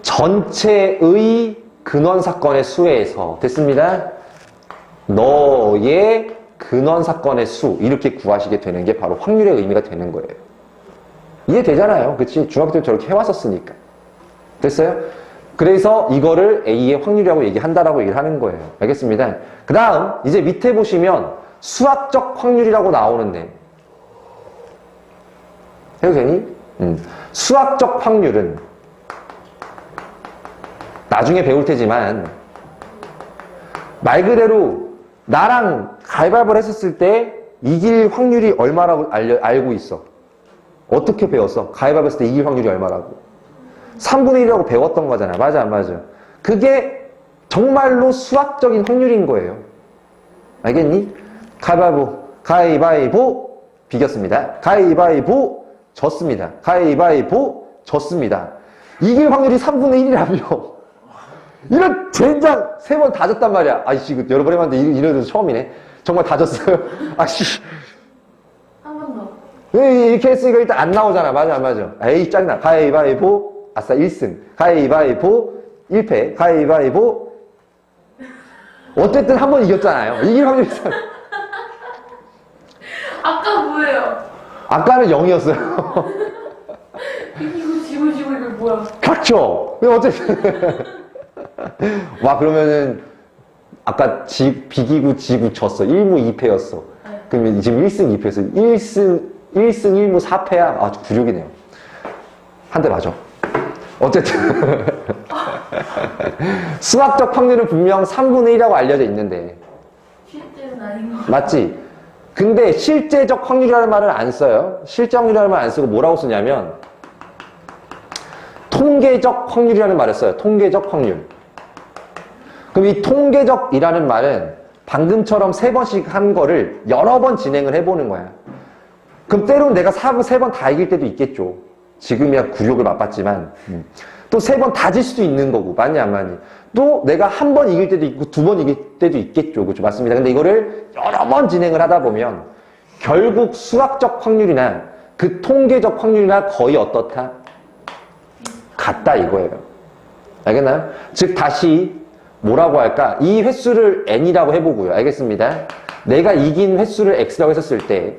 전체의 근원 사건의 수에서 됐습니다. 너의 근원 사건의 수 이렇게 구하시게 되는 게 바로 확률의 의미가 되는 거예요. 이해되잖아요. 그치? 중학교 때 저렇게 해왔었으니까. 됐어요? 그래서 이거를 A의 확률이라고 얘기한다라고 얘기를 하는 거예요. 알겠습니다. 그 다음, 이제 밑에 보시면 수학적 확률이라고 나오는데. 해도 되니? 수학적 확률은 나중에 배울 테지만 말 그대로 나랑 가위바위보를 했었을 때 이길 확률이 얼마라고 알고 있어. 어떻게 배웠어? 가위바위보 했을 때 이길 확률이 얼마라고? 3분의 1이라고 배웠던 거잖아. 맞아 안 맞아? 그게 정말로 수학적인 확률인 거예요. 알겠니? 가위바위보 비겼습니다. 가위바위보 졌습니다. 가위바위보 졌습니다. 이길 확률이 3분의 1이라며. 이런 젠장 3번 다 졌단 말이야. 아이씨, 여러 번 해봤는데 이런 거 처음이네. 정말 다 졌어요. 아씨. 한 번 더. 이렇게 했으니까 일단 안 나오잖아. 맞아 안 맞아? 에이, 짱나. 가위바위보 아싸 1승. 가위바위보 1패. 가위바위보 어쨌든 한 번 이겼잖아요. 이길 확률이 아까 뭐예요? 아까는 0이었어요. 이거 지고 이거 뭐야? 그렇죠. 어쨌든 와, 그러면은 아까 비기고 지고 졌어. 1무 2패였어. 네. 그러면 지금 1승 2패였어. 1승 1무 4패야. 아주 굴욕이네요. 한 대 맞아. 어쨌든 수학적 확률은 분명 3분의 1이라고 알려져 있는데 실제는 아닌 거. 맞지? 근데 실제적 확률이라는 말을 안 써요. 실제 확률이라는 말 안 쓰고 뭐라고 쓰냐면 통계적 확률이라는 말을 써요. 통계적 확률. 그럼 이 통계적이라는 말은 방금처럼 3번씩 한 거를 여러 번 진행을 해보는 거야. 그럼 때로는 내가 3번 다 이길 때도 있겠죠. 지금이야 굴욕을 맛봤지만 또 3번 다 질 수도 있는 거고. 맞니 안 맞니? 또 내가 한 번 이길 때도 있고 2번 이길 때도 있겠죠. 그렇죠? 맞습니다. 근데 이거를 여러 번 진행을 하다 보면 결국 수학적 확률이나 그 통계적 확률이나 거의 어떻다? 같다 이거예요. 알겠나요? 즉 다시 뭐라고 할까? 이 횟수를 n이라고 해보고요. 알겠습니다. 내가 이긴 횟수를 x라고 했었을 때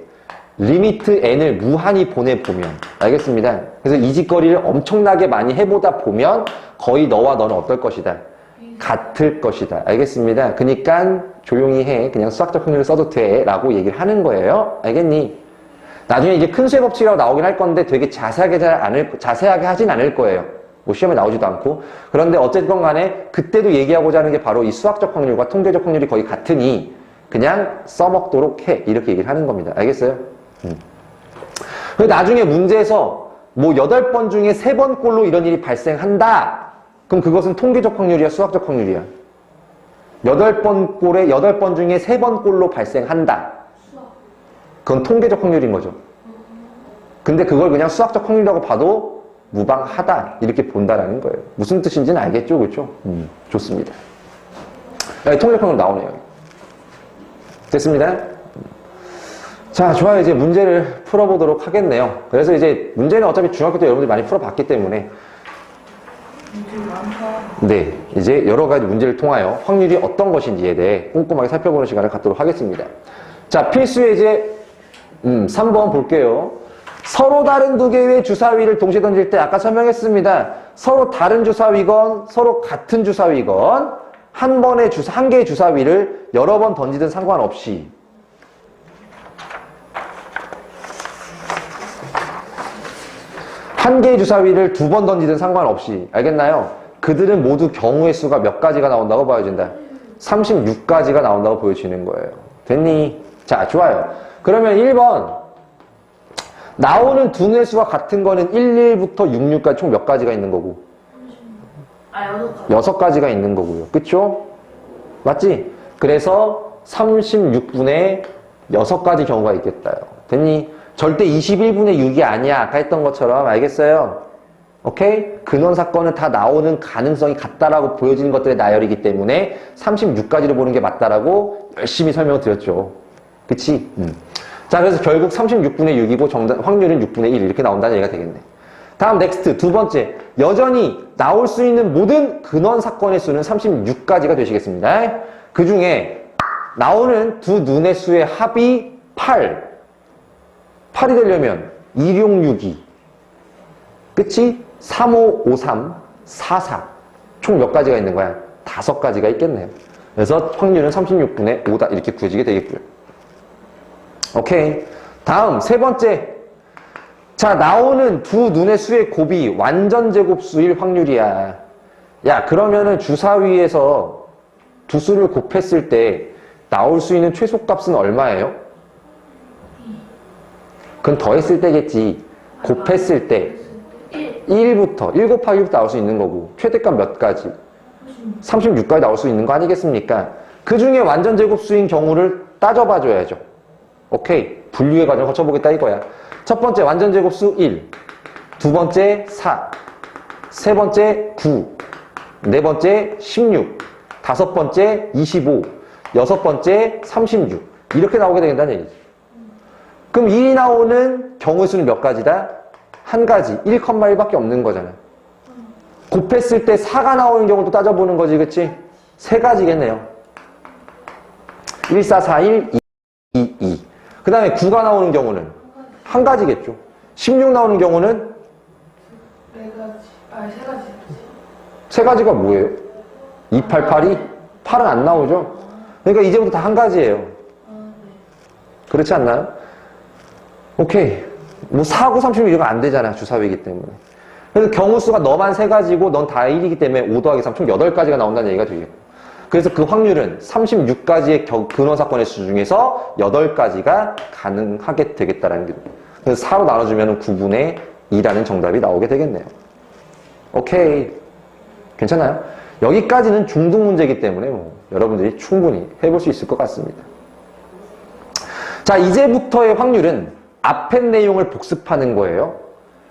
리미트 n을 무한히 보내보면 알겠습니다. 그래서 이 짓거리를 엄청나게 많이 해보다 보면 거의 너와 너는 어떨 것이다? 같을 것이다. 알겠습니다. 그러니까 조용히 해. 그냥 수학적 확률을 써도 돼. 라고 얘기를 하는 거예요. 알겠니? 나중에 이제 큰 수의 법칙이라고 나오긴 할 건데 되게 자세하게 하진 않을 거예요. 뭐 시험에 나오지도 않고. 그런데 어쨌건 간에 그때도 얘기하고자 하는 게 바로 이 수학적 확률과 통계적 확률이 거의 같으니 그냥 써먹도록 해. 이렇게 얘기를 하는 겁니다. 알겠어요? 나중에 문제에서 뭐 8번 중에 3번 꼴로 이런 일이 발생한다. 그럼 그것은 통계적 확률이야, 수학적 확률이야? 8번 꼴에 8번 중에 3번 꼴로 발생한다. 그건 통계적 확률인 거죠. 근데 그걸 그냥 수학적 확률이라고 봐도 무방하다. 이렇게 본다라는 거예요. 무슨 뜻인지는 알겠죠? 그렇죠? 좋습니다. 여기 통계적 확률 나오네요. 됐습니다. 자, 좋아요. 이제 문제를 풀어보도록 하겠네요. 그래서 이제 문제는 어차피 중학교 때 여러분들이 많이 풀어봤기 때문에 네, 이제 여러 가지 문제를 통하여 확률이 어떤 것인지에 대해 꼼꼼하게 살펴보는 시간을 갖도록 하겠습니다. 자, 필수 예제 3번 볼게요. 서로 다른 두 개의 주사위를 동시에 던질 때 아까 설명했습니다. 서로 다른 주사위건 서로 같은 주사위건 한 개의 주사위를 여러 번 던지든 상관없이 한 개의 주사위를 2번 던지든 상관없이 알겠나요? 그들은 모두 경우의 수가 몇 가지가 나온다고 보여진다? 36가지가 나온다고 보여지는 거예요. 됐니? 자, 좋아요. 그러면 1번 나오는 두 눈의 수가 같은 거는 11부터 66까지 총 몇 가지가 있는 거고? 6가지가 있는 거고요. 그쵸? 맞지? 그래서 36분의 6가지 경우가 있겠다요. 됐니? 절대 21분의 6이 아니야. 아까 했던 것처럼. 알겠어요? 오케이? 근원 사건은 다 나오는 가능성이 같다라고 보여지는 것들의 나열이기 때문에 36가지로 보는 게 맞다라고 열심히 설명을 드렸죠. 그치? 자, 그래서 결국 36분의 6이고 확률은 6분의 1 이렇게 나온다는 얘기가 되겠네. 다음 넥스트 두 번째. 여전히 나올 수 있는 모든 근원 사건의 수는 36가지가 되시겠습니다. 그 중에 나오는 두 눈의 수의 합이 8. 8이 되려면 1662. 그치? 3553, 44. 총 몇 가지가 있는 거야? 5가지가 있겠네요. 그래서 확률은 36분의 5다. 이렇게 구해지게 되겠고요. 오케이. 다음, 세 번째. 자, 나오는 두 눈의 수의 곱이 완전 제곱수일 확률이야. 야, 그러면은 주사위에서 두 수를 곱했을 때 나올 수 있는 최소값은 얼마예요? 그건 더했을 때겠지. 곱했을 때 1부터 1 곱하기 6 나올 수 있는 거고 최대값 몇 가지? 36까지 나올 수 있는 거 아니겠습니까? 그 중에 완전 제곱수인 경우를 따져봐 줘야죠. 오케이. 분류의 과정을 거쳐보겠다 이거야. 첫 번째 완전 제곱수 1, 두 번째 4, 세 번째 9, 네 번째 16, 다섯 번째 25, 여섯 번째 36 이렇게 나오게 된다는 얘기죠. 그럼 1이 나오는 경우의 수는 몇 가지다? 한 가지, 1,1밖에 없는 거잖아. 곱했을 때 4가 나오는 경우도 따져보는 거지, 그치? 세 가지겠네요. 1, 4, 4, 1, 2, 2. 그 다음에 9가 나오는 경우는 한 가지겠죠. 16 나오는 경우는? 세 가지. 세 가지가 뭐예요? 288이? 8은 안 나오죠? 그러니까 이제부터 다 한 가지예요. 그렇지 않나요? 오케이. 뭐 4고 36 이런 거 안 되잖아. 주사위이기 때문에. 그래서 경우수가 너만 세 가지고 넌 다 1이기 때문에 5 더하기 3 총 8가지가 나온다는 얘기가 되겠고. 그래서 그 확률은 36가지의 근원사건의 수 중에서 8가지가 가능하게 되겠다라는 게. 그래서 4로 나눠주면 9분의 2라는 정답이 나오게 되겠네요. 오케이. 괜찮아요? 여기까지는 중등 문제이기 때문에 뭐 여러분들이 충분히 해볼 수 있을 것 같습니다. 자, 이제부터의 확률은 앞의 내용을 복습하는 거예요.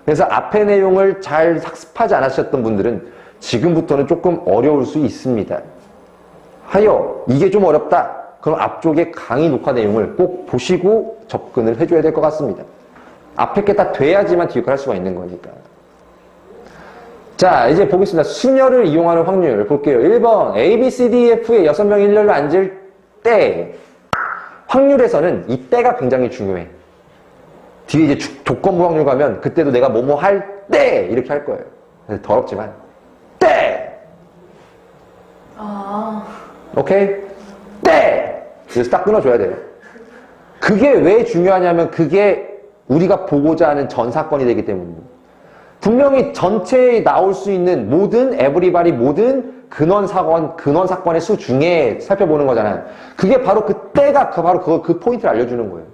그래서 앞의 내용을 잘 학습하지 않으셨던 분들은 지금부터는 조금 어려울 수 있습니다. 하여 이게 좀 어렵다. 그럼 앞쪽에 강의 녹화 내용을 꼭 보시고 접근을 해줘야 될 것 같습니다. 앞에 게 다 돼야지만 뒤에 걸 할 수가 있는 거니까. 자, 이제 보겠습니다. 수녀를 이용하는 확률 볼게요. 1번 A, B, C, D, F에 6명이 일렬로 앉을 때 확률에서는 이 때가 굉장히 중요해. 뒤에 이제 조건부 확률 가면 그때도 내가 뭐뭐 할 때 이렇게 할 거예요. 더럽지만 때! 오케이? 때! 그래서 딱 끊어줘야 돼요. 그게 왜 중요하냐면 그게 우리가 보고자 하는 전 사건이 되기 때문입니다. 분명히 전체에 나올 수 있는 모든 에브리바디 모든 근원 사건의 수 중에 살펴보는 거잖아요. 그게 바로 그 때가 바로 그 포인트를 알려주는 거예요.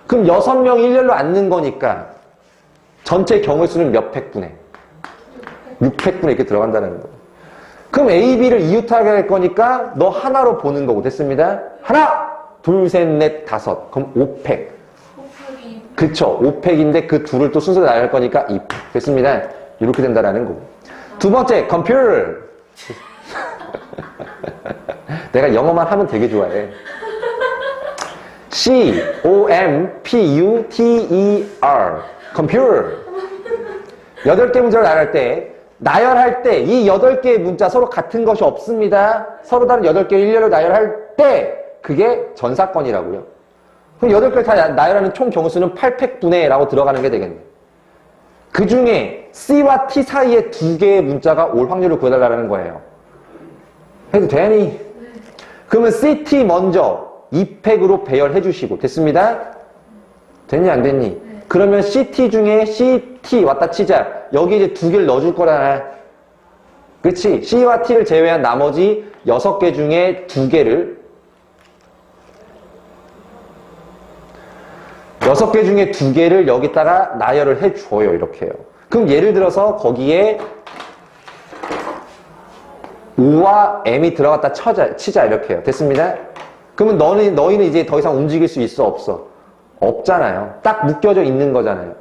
그럼 6명 일렬로 앉는 거니까 전체 경우의 수는 몇 팩분에? 6팩분에 이렇게 들어간다는 거예요. 그럼 A, B를 이웃하게 할 거니까 너 하나로 보는 거고 됐습니다. 하나, 둘, 셋, 넷, 다섯. 그럼 5팩. 그쵸. 5팩인데 그 둘을 또 순서대로 나열 거니까 2팩. 됐습니다. 이렇게 된다라는 거고. 두 번째, 컴퓨터. 내가 영어만 하면 되게 좋아해. C-O-M-P-U-T-E-R. 컴퓨터. 8개 문자를 나열할 때 이 8개의 문자 서로 같은 것이 없습니다. 서로 다른 8개의 일렬로 나열할 때 그게 전사건이라고요. 그럼 8개를 다 나열하는 총 경우수는 8팩분의 라고 들어가는 게 되겠네. 그 중에 C와 T 사이에 2개의 문자가 올 확률을 구해달라는 거예요. 해도 되니? 네. 그러면 CT 먼저 2팩으로 배열해 주시고 됐습니다. 됐니 안 됐니? 네. 그러면 CT 중에 CT 왔다 치자. 여기 이제 2개를 넣어줄 거잖아. 그치? C와 T를 제외한 나머지 6개 중에 2개를 6개 중에 2개를 여기다가 나열을 해줘요. 이렇게요. 그럼 예를 들어서 거기에 O와 M이 들어갔다 치자. 이렇게요. 됐습니다. 그러면 너희는 이제 더 이상 움직일 수 있어? 없어? 없잖아요. 딱 묶여져 있는 거잖아요.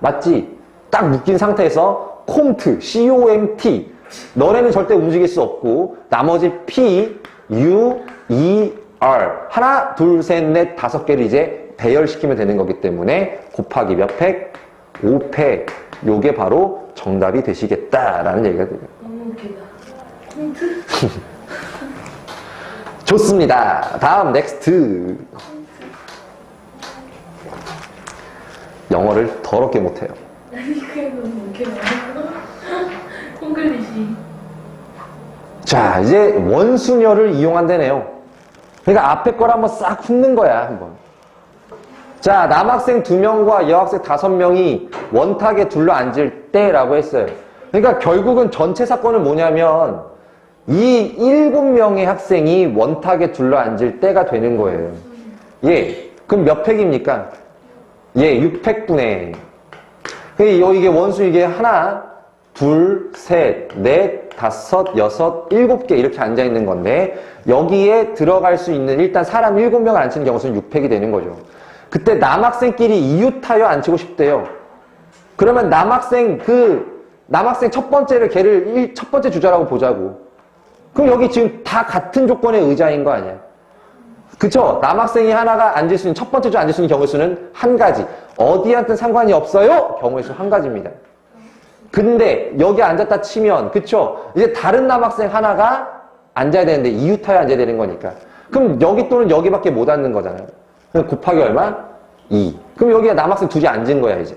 맞지? 딱 묶인 상태에서 COMT, C-O-M-T 너네는 절대 움직일 수 없고 나머지 P, U, E, R 하나, 둘, 셋, 넷, 5개를 이제 배열시키면 되는 거기 때문에 곱하기 몇 팩? 5팩. 요게 바로 정답이 되시겠다라는 얘기가 돼요. 너무 웃기다. 좋습니다. 다음 넥스트. 영어를 더럽게 못해요. 아니 그게 너무 웃겨요. 콩글리시. 자, 이제 원수녀를 이용한다네요. 그러니까 앞에 걸 한번 싹 훑는 거야, 한번. 자, 남학생 2명과 여학생 5명이 원탁에 둘러앉을 때라고 했어요. 그러니까 결국은 전체 사건은 뭐냐면 이 7명의 학생이 원탁에 둘러앉을 때가 되는 거예요. 예. 그럼 몇 팩입니까? 예, 6팩분의. 이게 원수 이게 하나, 둘, 셋, 넷, 5, 6, 7개 이렇게 앉아있는 건데 여기에 들어갈 수 있는 일단 사람 7명을 앉히는 경우는 6팩이 되는 거죠. 그때 남학생끼리 이웃하여 앉히고 싶대요. 그러면 남학생 첫 번째를 걔를 첫 번째 주자라고 보자고. 그럼 여기 지금 다 같은 조건의 의자인 거 아니야? 그쵸? 남학생이 하나가 앉을 수 있는 첫 번째 주 앉을 수 있는 경우의 수는 한 가지. 어디한테는 상관이 없어요? 경우의 수 한 가지입니다. 근데 여기 앉았다 치면 그쵸? 이제 다른 남학생 하나가 앉아야 되는데 이웃하여 앉아야 되는 거니까. 그럼 여기 또는 여기밖에 못 앉는 거잖아요. 그럼 곱하기 얼마? 2. 그럼 여기가 남학생 2개 앉은 거야 이제.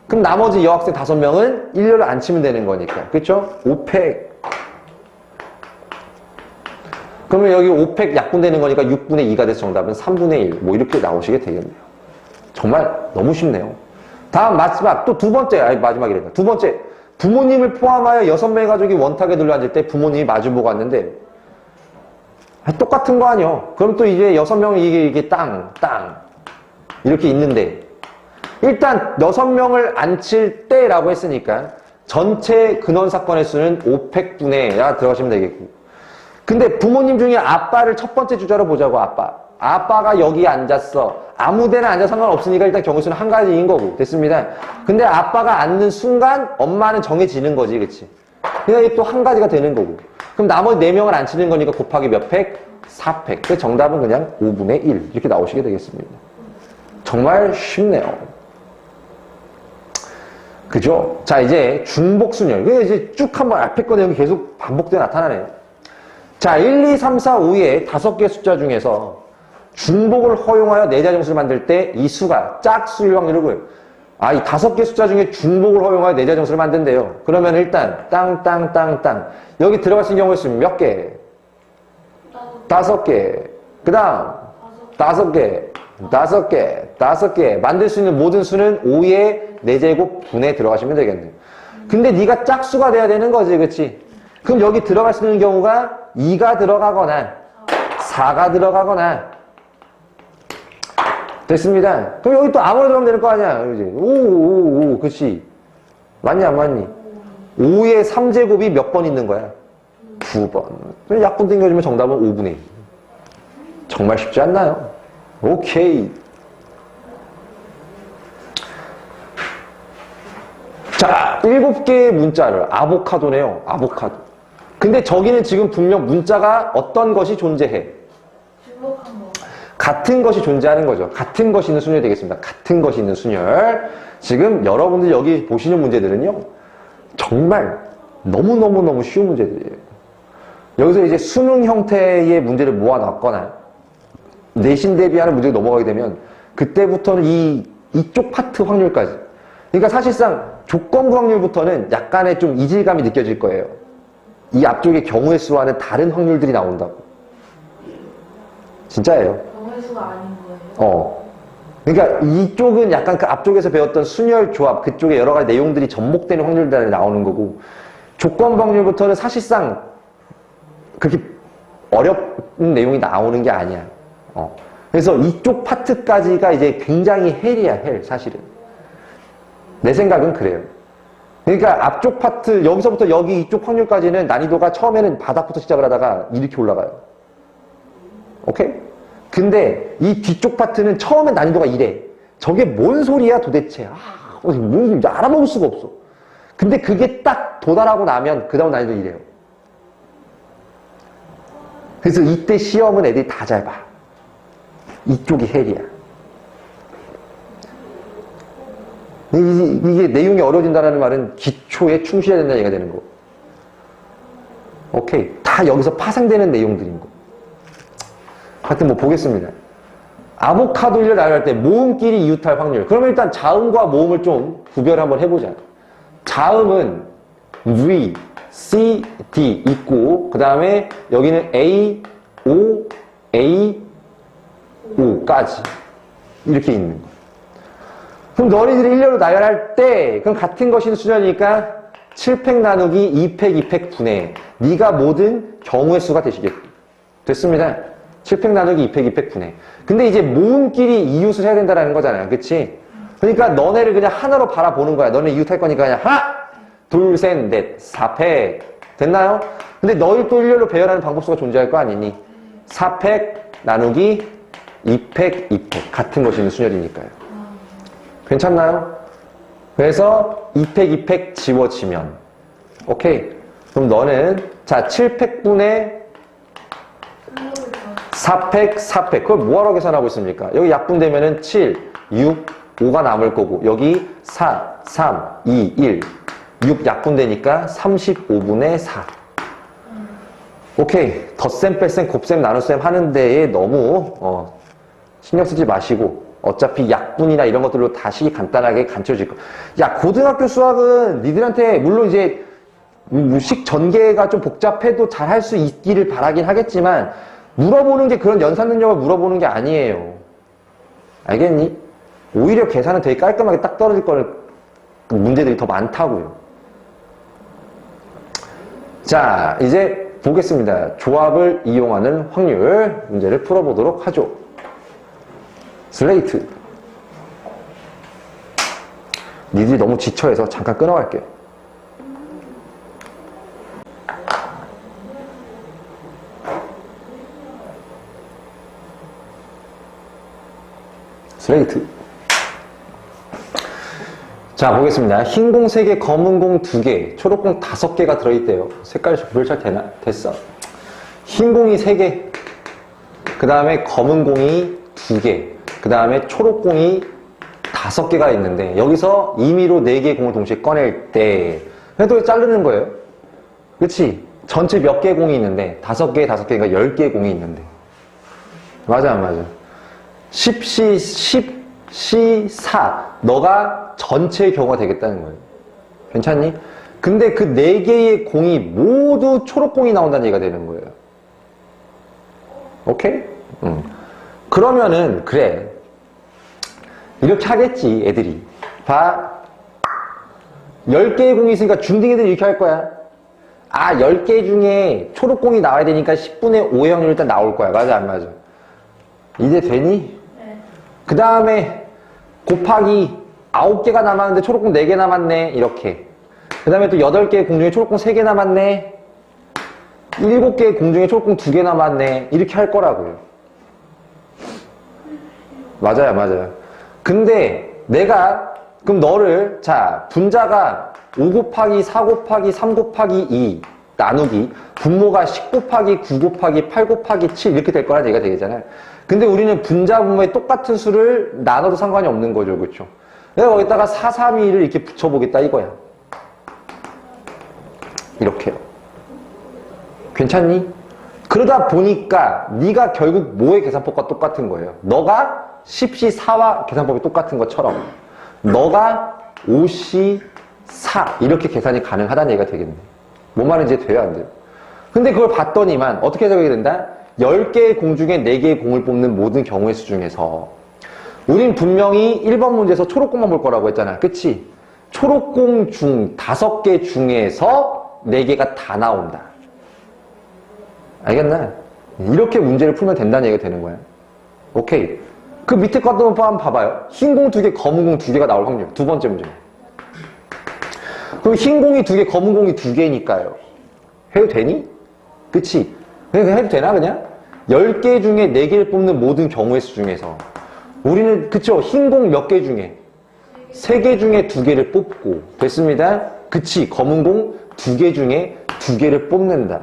그럼 나머지 여학생 5명은 일렬로 앉히면 되는 거니까. 그쵸? 5팩. 그러면 여기 5팩 약분되는 거니까 6분의 2가 돼서 정답은 3분의 1. 뭐 이렇게 나오시게 되겠네요. 정말 너무 쉽네요. 다음 마지막 또 두 번째. 아니 마지막이래요. 두 번째. 부모님을 포함하여 6명의 가족이 원탁에 둘러앉을 때 부모님이 마주보고 왔는데 똑같은 거 아니요. 그럼 또 이제 6명이 이게 땅 이렇게 있는데 일단 6명을 앉힐 때라고 했으니까 전체 근원 사건의 수는 5팩분의 야 들어가시면 되겠고. 근데 부모님 중에 아빠를 첫 번째 주자로 보자고. 아빠가 여기 앉았어. 아무 데나 앉아 상관없으니까 일단 경우수는 한 가지인 거고. 됐습니다. 근데 아빠가 앉는 순간 엄마는 정해지는 거지. 그치? 그러니까 또 한 가지가 되는 거고. 그럼 나머지 4명을 앉히는 거니까 곱하기 몇 팩? 4팩. 그 정답은 그냥 5분의 1 이렇게 나오시게 되겠습니다. 정말 쉽네요. 그죠? 자, 이제 중복순열. 그게 이제 쭉 한번 앞에 거 내용이 계속 반복되어 나타나네요. 자, 1, 2, 3, 4, 5의 5개 숫자 중에서 중복을 허용하여 내자 정수를 만들 때 이 수가 짝수일 확률을 구해요. 이 5개 숫자 중에 중복을 허용하여 내자 정수를 만든대요. 그러면 일단 땅 여기 들어갈 수 있는 경우의 수 몇 개? 5개. 그 다음 5개 만들 수 있는 모든 수는 5의 4제곱 분에 들어가시면 되겠네요. 근데 네가 짝수가 돼야 되는 거지, 그치? 그럼 여기 들어갈 수 있는 경우가 2가 들어가거나 4가 들어가거나 됐습니다. 그럼 여기 또 아무나 들어가면 되는 거 아니야, 그지? 5, 그치? 맞니 안 맞니? 5의 3제곱이 몇 번 있는 거야? 9번. 약분 땡겨주면 정답은 5분의 1. 정말 쉽지 않나요? 오케이. 자, 7개의 문자를 아보카도네요. 아보카도. 근데 저기는 지금 분명 문자가 어떤 것이 존재해? 중복한 거. 같은 것이 존재하는 거죠. 같은 것이 있는 순열이 되겠습니다. 같은 것이 있는 순열. 지금 여러분들 여기 보시는 문제들은요. 정말 너무너무 쉬운 문제들이에요. 여기서 이제 수능 형태의 문제를 모아놨거나 내신 대비하는 문제를 넘어가게 되면 그때부터는 이쪽 파트 확률까지. 그러니까 사실상 조건부 확률부터는 약간의 좀 이질감이 느껴질 거예요. 이 앞쪽의 경우의 수와는 다른 확률들이 나온다고. 진짜예요. 경우의 수가 아닌 거예요. 그러니까 이쪽은 약간 그 앞쪽에서 배웠던 순열 조합, 그쪽에 여러 가지 내용들이 접목되는 확률들이 나오는 거고, 조건부 확률부터는 사실상 그렇게 어려운 내용이 나오는 게 아니야. 그래서 이쪽 파트까지가 이제 굉장히 헬이야, 헬, 사실은. 내 생각은 그래요. 그러니까 앞쪽 파트, 여기서부터 여기 이쪽 확률까지는 난이도가 처음에는 바닥부터 시작을 하다가 이렇게 올라가요. 오케이? 근데 이 뒤쪽 파트는 처음엔 난이도가 이래. 저게 뭔 소리야 도대체. 뭔지 알아먹을 수가 없어. 근데 그게 딱 도달하고 나면 그 다음 난이도 이래요. 그래서 이때 시험은 애들이 다 잘 봐. 이쪽이 헬이야. 이게 내용이 어려워진다는 말은 기초에 충실해야 된다는 얘기가 되는 거. 오케이. 다 여기서 파생되는 내용들인 거. 하여튼 뭐 보겠습니다. 아보카도를 나열할 때 모음끼리 이웃할 확률. 그러면 일단 자음과 모음을 좀 구별 한번 해보자. 자음은 V, C, D 있고 그 다음에 여기는 A, O, A, O까지 이렇게 있는 거. 그럼 너희들이 일렬로 나열할 때 그럼 같은 것인 수열이니까 7팩 나누기 2팩 2팩 분해. 네가 모든 경우의 수가 되시겠고. 됐습니다. 7팩 나누기 2팩 2팩 분해. 근데 이제 모음끼리 이웃을 해야 된다는 거잖아요. 그치? 그러니까 너네를 그냥 하나로 바라보는 거야. 너네 이웃할 거니까 그냥 하나, 둘, 셋, 넷, 4팩. 됐나요? 근데 너희 또 일렬로 배열하는 방법수가 존재할 거 아니니? 4팩 나누기 2팩 2팩. 같은 것이 있는 순열이니까요. 괜찮나요? 그래서 2팩 2팩 지워지면 오케이. 그럼 너는 자 7팩분의 4팩 4팩 그걸 뭐하러 계산하고 있습니까? 여기 약분되면은 7, 6, 5가 남을 거고 여기 4, 3, 2, 1 6 약분되니까 35분의 4 오케이. 덧셈, 뺄셈, 곱셈, 나눗셈 하는 데에 너무 신경 쓰지 마시고 어차피 약분이나 이런 것들로 다시 간단하게 간춰질 거. 야, 고등학교 수학은 니들한테 물론 이제 식 전개가 좀 복잡해도 잘 할 수 있기를 바라긴 하겠지만 물어보는 게 그런 연산 능력을 물어보는 게 아니에요. 알겠니? 오히려 계산은 되게 깔끔하게 딱 떨어질 거는 문제들이 더 많다고요. 자, 이제 보겠습니다. 조합을 이용하는 확률 문제를 풀어보도록 하죠. 슬레이트. 니들이 너무 지쳐해서 잠깐 끊어갈게요. 슬레이트. 자, 보겠습니다. 흰 공 3개, 검은 공 2개, 초록 공 5개가 들어있대요. 색깔이 구별 잘 되나? 됐어. 흰 공이 3개, 그 다음에 검은 공이 2개, 그 다음에 초록 공이 5개가 있는데 여기서 임의로 4개의 공을 동시에 꺼낼 때 그래도 자르는 거예요. 그치? 전체 몇 개의 공이 있는데 5개, 5개가 10개의 공이 있는데 맞아 안 맞아? 10C 4 너가 전체의 경우가 되겠다는 거예요. 괜찮니? 근데 그 4개의 공이 모두 초록공이 나온다는 얘기가 되는 거예요. 오케이? 그러면은 그래 이렇게 하겠지 애들이. 봐 10개의 공이 있으니까 중딩애들이 이렇게 할 거야. 10개 중에 초록공이 나와야 되니까 10분의 5의 확률이 일단 나올 거야. 맞아 안 맞아? 이제 되니? 네. 그 다음에 곱하기 9개가 남았는데 초록공 4개 남았네 이렇게. 그 다음에 또 8개의 공 중에 초록공 3개 남았네. 7개의 공 중에 초록공 2개 남았네. 이렇게 할 거라고요. 맞아요 맞아요. 근데 내가 그럼 너를 자 분자가 5 곱하기 4 곱하기 3 곱하기 2 나누기 분모가 10 곱하기 9 곱하기 8 곱하기 7 이렇게 될 거란 얘기가 되겠잖아요. 근데 우리는 분자 분모에 똑같은 수를 나눠도 상관이 없는 거죠. 그렇죠? 내가 거기다가 4, 3, 2를 이렇게 붙여보겠다 이거야. 이렇게요. 괜찮니? 그러다 보니까 네가 결국 뭐의 계산법과 똑같은 거예요. 너가 10C4와 계산법이 똑같은 것처럼 너가 5C4 이렇게 계산이 가능하다는 얘기가 되겠네. 뭔 말인지 돼요 안 돼요? 근데 그걸 봤더니만 어떻게 해석이 된다? 10개의 공 중에 4개의 공을 뽑는 모든 경우의 수 중에서 우린 분명히 1번 문제에서 초록공만 볼 거라고 했잖아. 그치? 초록공 중 5개 중에서 4개가 다 나온다. 알겠나? 이렇게 문제를 풀면 된다는 얘기가 되는 거야. 오케이. 그 밑에 것도 한번 봐봐요. 흰 공 2개, 검은 공 2개가 나올 확률. 두 번째 문제. 그럼 흰 공이 2개, 검은 공이 2개니까요. 해도 되니? 그치? 그냥 해도 되나 그냥? 10개 중에 4개를 뽑는 모든 경우의 수 중에서 우리는 그쵸? 흰 공 몇 개 중에 3개 중에 2개를 뽑고 됐습니다. 그치? 검은 공 2개 중에 2개를 뽑는다.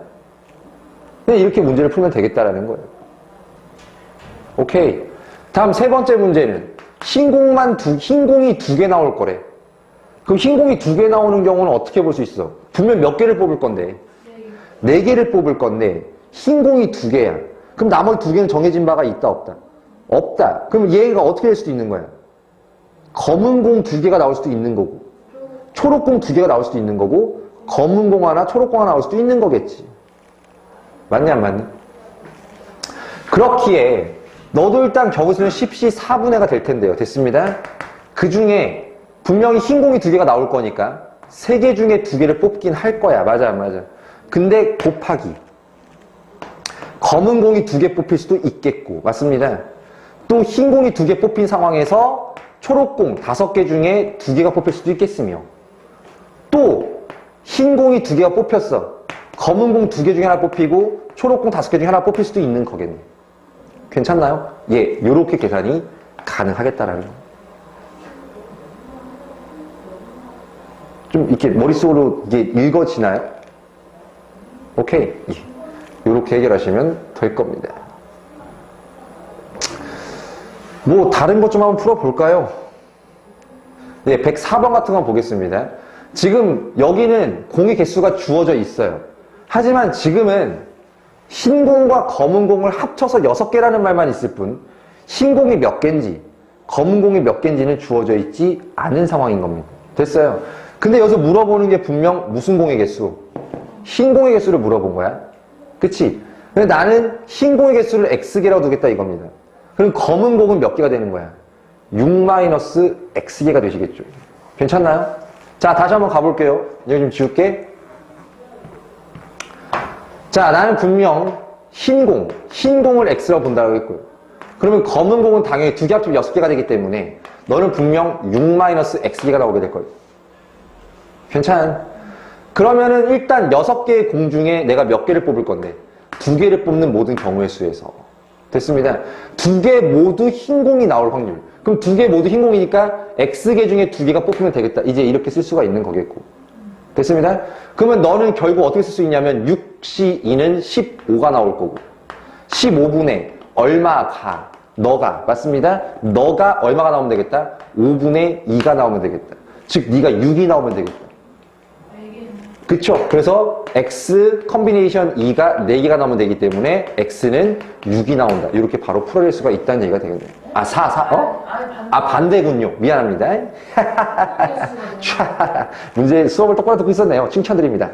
그냥 이렇게 문제를 풀면 되겠다라는 거예요. 오케이. 다음 세 번째 문제는 흰 공이 2개 나올 거래. 그럼 흰 공이 2개 나오는 경우는 어떻게 볼 수 있어? 분명 몇 개를 뽑을 건데 4개를 뽑을 건데 흰 공이 2개야. 그럼 나머지 2개는 정해진 바가 있다 없다? 없다. 그럼 얘가 어떻게 될 수도 있는 거야? 검은 공 2개가 나올 수도 있는 거고 초록 공 2개가 나올 수도 있는 거고 검은 공 하나 초록 공 하나 나올 수도 있는 거겠지. 맞니 안 맞니? 그렇기에 너도 일단 경우수는 10C 4분의가 될 텐데요. 됐습니다. 그 중에 분명히 흰 공이 2개가 나올 거니까 3개 중에 2개를 뽑긴 할 거야. 맞아 안 맞아? 근데 곱하기 검은 공이 2개 뽑힐 수도 있겠고 맞습니다. 또 흰 공이 2개 뽑힌 상황에서 초록 공 5개 중에 2개가 뽑힐 수도 있겠으며 또 흰 공이 2개가 뽑혔어. 검은 공 2개 중에 하나 뽑히고 초록 공 5개 중에 하나 뽑힐 수도 있는 거겠네. 괜찮나요? 예, 요렇게 계산이 가능하겠다라는 거. 좀 이렇게 머릿속으로 이게 읽어지나요? 오케이. 예. 요렇게 해결하시면 될 겁니다. 뭐 다른 것 좀 한번 풀어볼까요? 예, 104번 같은 거 보겠습니다. 지금 여기는 공의 개수가 주어져 있어요. 하지만 지금은 흰 공과 검은 공을 합쳐서 6개라는 말만 있을 뿐 흰 공이 몇 개인지 검은 공이 몇 개인지는 주어져 있지 않은 상황인 겁니다. 됐어요. 근데 여기서 물어보는 게 분명 무슨 공의 개수? 흰 공의 개수를 물어본 거야. 그치? 근데 나는 흰 공의 개수를 X개라고 두겠다 이겁니다. 그럼 검은 공은 몇 개가 되는 거야? 6-X개가 되시겠죠. 괜찮나요? 자, 다시 한번 가볼게요. 여기 좀 지울게. 자, 나는 분명 흰 공을 X라고 본다고 했고요. 그러면 검은 공은 당연히 2개 합치면 6개가 되기 때문에 너는 분명 6-X개가 나오게 될 거예요. 괜찮아? 그러면은 일단 6개의 공 중에 내가 몇 개를 뽑을 건데 2개를 뽑는 모든 경우의 수에서 됐습니다. 2개 모두 흰 공이 나올 확률. 그럼 2개 모두 흰 공이니까 X개 중에 2개가 뽑히면 되겠다. 이제 이렇게 쓸 수가 있는 거겠고. 됐습니다. 그러면 너는 결국 어떻게 쓸 수 있냐면 6C2는 15가 나올 거고 15분의 얼마가 너가 맞습니다. 너가 얼마가 나오면 되겠다? 5분의 2가 나오면 되겠다. 즉 네가 6이 나오면 되겠다. 그쵸? 그래서 x 컨비네이션 2가 4개가 나오면 되기 때문에 x는 6이 나온다. 이렇게 바로 풀어낼 수가 있다는 얘기가 되겠네요. 아, 4. 아, 반대군요. 미안합니다. 문제 수업을 똑바로 듣고 있었네요. 칭찬드립니다.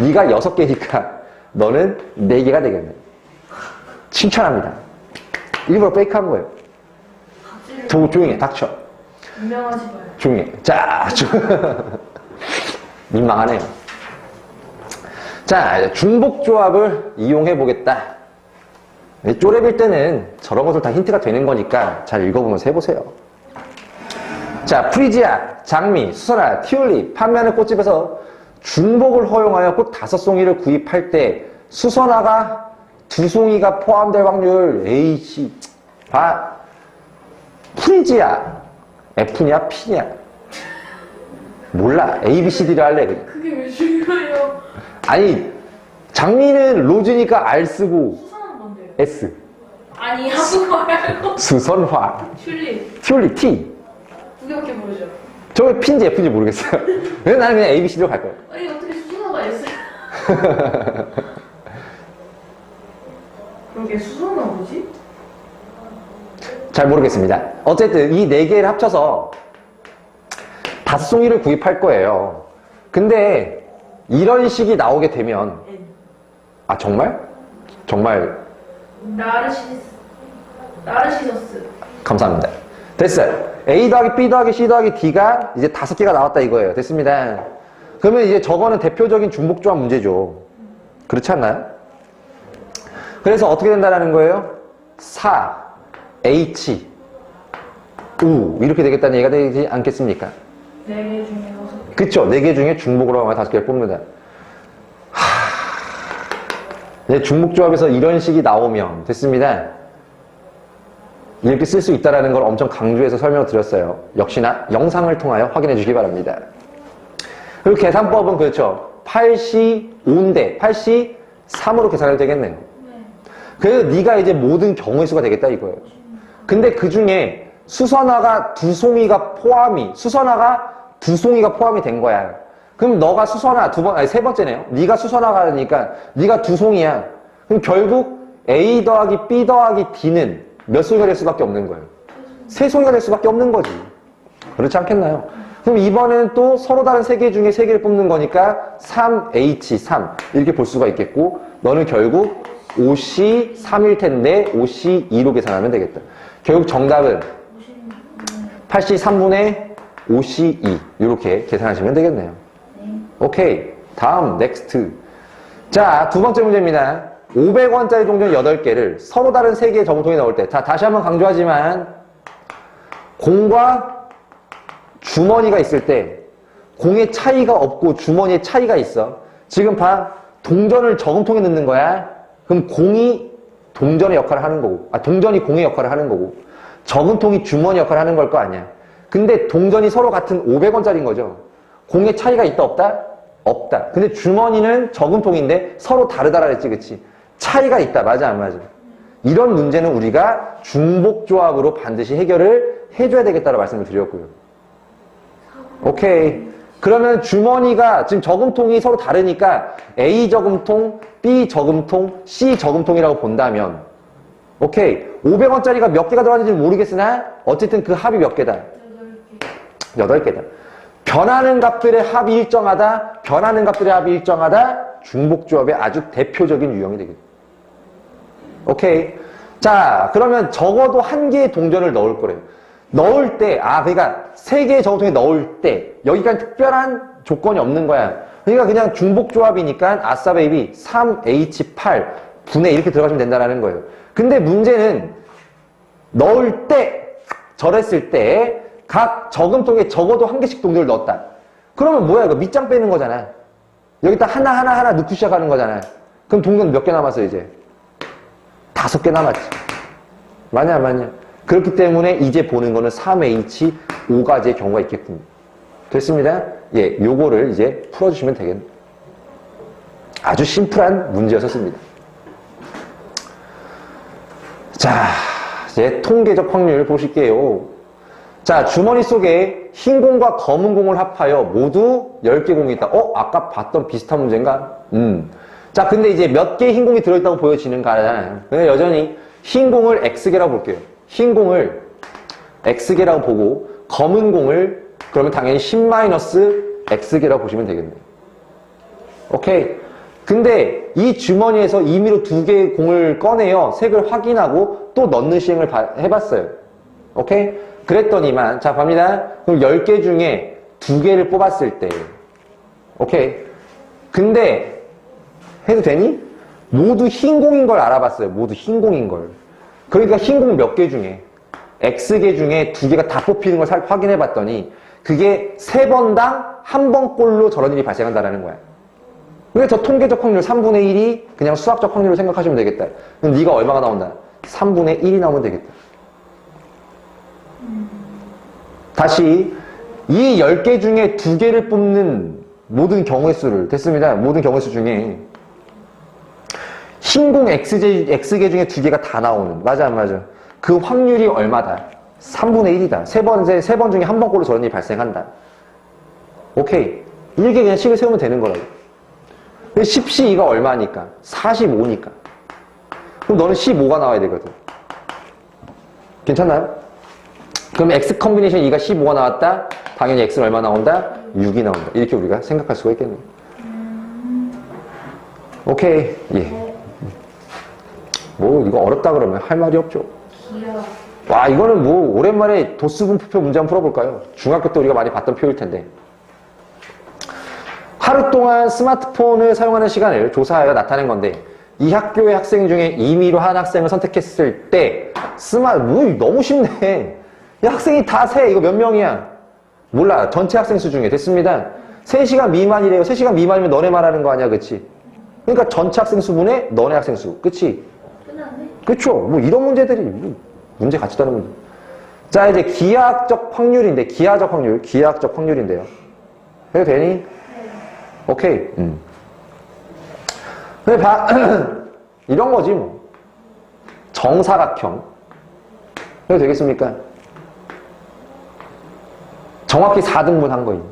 네가 6개니까 너는 4개가 되겠네. 칭찬합니다. 일부러 페이크한 거예요. 조용히 해. 닥쳐. 유명하지 마요. 조용히 해. 자, 민망하네요. 자, 중복조합을 이용해 보겠다. 쪼렙일 때는 저런 것들 다 힌트가 되는 거니까 잘 읽어보면서 해보세요. 자, 프리지아, 장미, 수선화, 튤립, 판매하는 꽃집에서 중복을 허용하여 꽃 5송이를 구입할 때 수선화가 2송이가 포함될 확률 A씨. 봐. 프리지아, F냐 P냐? 몰라. A, B, C, D를 할래. 그냥. 그게 왜 중요해요? 아니, 장미는 로즈니까 R 쓰고 수상한 건데요. S. 아니, 한국어 말고. 수선화. 튤립. 튤립 T. 두 개밖에 모르죠. 저게 P인지 F인지 모르겠어요. 그래서 나는 그냥 A, B, C로 갈 거예요. 아니, 어떻게 수선화가 S를. 그러게, 수선화 뭐지? 잘 모르겠습니다. 어쨌든 이 4개를 합쳐서 5송이를 구입할 거예요. 근데 이런 식이 나오게 되면 N. 아 정말? 정말 나르시서스. 감사합니다. 됐어요. A 더하기 B 더하기 C 더하기 D가 이제 5개가 나왔다 이거예요. 됐습니다. 그러면 이제 저거는 대표적인 중복조합 문제죠. 그렇지 않나요? 그래서 어떻게 된다는 거예요? 4, H, U 이렇게 되겠다는 얘기가 되지 않겠습니까? 4개 중에 6개. 그쵸? 4개 중에 중복으로 하면 5개를 뽑는다. 네, 중복조합에서 이런 식이 나오면 됐습니다. 이렇게 쓸 수 있다는 걸 엄청 강조해서 설명을 드렸어요. 역시나 영상을 통하여 확인해 주시기 바랍니다. 그리고 계산법은 그렇죠. 8시 5인데 8시 3으로 계산해도 되겠네요. 그래서 네가 이제 모든 경우의 수가 되겠다 이거예요. 근데 그 중에 수선화가 2송이가 포함이 된 거야. 그럼 너가 수선화 3번째네요. 네가 수선화가 되니까 네가 2송이야. 그럼 결국 A 더하기 B 더하기 D는 몇 송이가 될 수밖에 없는 거예요. 3송이가 될 수밖에 없는 거지. 그렇지 않겠나요? 그럼 이번에는 또 서로 다른 3개 중에 3개를 뽑는 거니까 3H3 이렇게 볼 수가 있겠고 너는 결국 5C3일 텐데 5C2로 계산하면 되겠다. 결국 정답은 83분의 5C2 이렇게 계산하시면 되겠네요. 오케이. 다음 넥스트. 자, 2번째 문제입니다. 500원짜리 동전 8개를 서로 다른 3개의 저금통에 넣을 때 자, 다시 한번 강조하지만 공과 주머니가 있을 때 공의 차이가 없고 주머니의 차이가 있어. 지금 봐. 동전을 저금통에 넣는 거야. 그럼 공이 동전의 역할을 하는 거고 동전이 공의 역할을 하는 거고 저금통이 주머니 역할을 하는 걸 거 아니야. 근데 동전이 서로 같은 500원짜리인 거죠. 공의 차이가 있다 없다? 없다. 근데 주머니는 저금통인데 서로 다르다라 그랬지 그치? 차이가 있다. 맞아 안 맞아? 이런 문제는 우리가 중복조합으로 반드시 해결을 해줘야 되겠다고 말씀을 드렸고요. 오케이. 그러면 주머니가 지금 저금통이 서로 다르니까 A 저금통, B 저금통, C 저금통이라고 본다면 오케이. 500원짜리가 몇 개가 들어가는지는 모르겠으나 어쨌든 그 합이 몇 개다? 8개다. 변하는 값들의 합이 일정하다. 변하는 값들의 합이 일정하다. 중복조합의 아주 대표적인 유형이 되겠다. 오케이. 자, 그러면 적어도 1개의 동전을 넣을 거래요. 넣을 때, 그러니까 3개의 저금통에 넣을 때 여기까지 특별한 조건이 없는 거야. 그러니까 그냥 중복조합이니까 아싸 베이비 3H8 분의 이렇게 들어가시면 된다는 거예요. 근데 문제는 넣을 때, 절했을 때 각 저금통에 적어도 1개씩 동전을 넣었다. 그러면 뭐야 이거 밑장 빼는 거잖아. 여기다 하나 넣고 시작하는 거잖아. 그럼 동전 몇 개 남았어 이제? 5개 남았지. 맞냐 안 맞냐? 그렇기 때문에 이제 보는 거는 3H5가지의 경우가 있겠군요. 됐습니다. 예, 요거를 이제 풀어주시면 되겠네요. 아주 심플한 문제였었습니다. 자, 이제 통계적 확률 보실게요. 자, 주머니 속에 흰 공과 검은 공을 합하여 모두 10개 공이 있다. 아까 봤던 비슷한 문제인가? 자, 근데 이제 몇 개의 흰 공이 들어있다고 보여지는가? 근데 여전히 흰 공을 X개라고 볼게요. 흰 공을 X개라고 보고 검은 공을 그러면 당연히 10-X개라고 보시면 되겠네요. 오케이. 근데 이 주머니에서 임의로 2개의 공을 꺼내요. 색을 확인하고 또 넣는 시행을 해봤어요. 오케이? 그랬더니만, 자, 갑니다. 그럼 10개 중에 2개를 뽑았을 때, 오케이? 근데, 해도 되니? 모두 흰 공인 걸 알아봤어요. 모두 흰 공인 걸. 그러니까 흰 공 몇 개 중에, X개 중에 2개가 다 뽑히는 걸 확인해봤더니, 그게 3번당 1번꼴로 저런 일이 발생한다는 거야. 그래서 저 통계적 확률 3분의 1이 그냥 수학적 확률로 생각하시면 되겠다. 그럼 네가 얼마가 나온다? 3분의 1이 나오면 되겠다. 다시 이 10개 중에 2개를 뽑는 모든 경우의 수를 됐습니다. 모든 경우의 수 중에 흰공 X개 중에 2개가 다 나오는 맞아 안 맞아? 그 확률이 얼마다? 3분의 1이다. 세 번 중에 한 번꼴로 저런 일이 발생한다. 오케이. 이렇게 그냥 식을 세우면 되는 거라고. 10C2가 얼마니까? 45니까. 그럼 너는 15가 나와야 되거든. 괜찮나요? 그럼 X 컨비네이션 2가 15가 나왔다? 당연히 X는 얼마 나온다? 6이 나온다. 이렇게 우리가 생각할 수가 있겠네요. 오케이. 예. 뭐, 이거 어렵다 그러면 할 말이 없죠. 귀여워. 와, 이거는 뭐, 오랜만에 도수분포표 문제 한번 풀어볼까요? 중학교 때 우리가 많이 봤던 표일 텐데. 하루 동안 스마트폰을 사용하는 시간을 조사하여 나타낸 건데, 이 학교의 학생 중에 임의로 한 학생을 선택했을 때, 너무 쉽네. 이 학생이 다 세. 이거 몇 명이야? 몰라. 전체 학생 수 중에. 됐습니다. 3시간 미만이래요. 3시간 미만이면 너네 말하는 거 아니야. 그치? 그러니까 전체 학생 수분의 너네 학생 수. 그치? 끝났네. 그쵸? 뭐 이런 문제들이 문제 같이 다는 문제. 자, 이제 기하학적 확률인데, 기하적 확률인데요. 해도 되니? 오케이. 근데 이런 거지 뭐. 정사각형. 해도 되겠습니까? 정확히 4등분 한 거예요.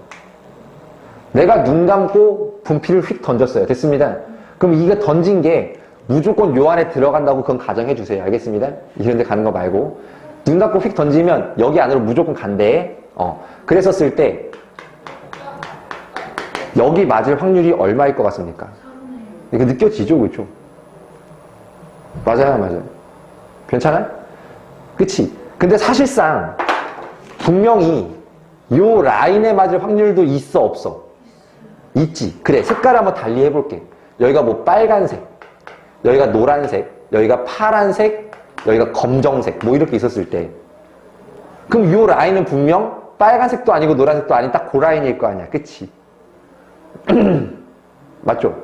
내가 눈 감고 분필을 휙 던졌어요. 됐습니다. 그럼 이게 던진 게 무조건 요 안에 들어간다고 그건 가정해 주세요. 알겠습니다? 이런 데 가는 거 말고. 눈 감고 휙 던지면 여기 안으로 무조건 간대. 그랬었을 때 여기 맞을 확률이 얼마일 것 같습니까? 이거 느껴지죠? 그렇죠? 맞아요. 괜찮아? 그치? 근데 사실상 분명히 요 라인에 맞을 확률도 있어 없어? 있지. 그래, 색깔 한번 달리 해볼게. 여기가 뭐 빨간색, 여기가 노란색, 여기가 파란색, 여기가 검정색 뭐 이렇게 있었을 때 그럼 요 라인은 분명 빨간색도 아니고 노란색도 아닌 딱 그 라인일 거 아니야. 그치? 맞죠?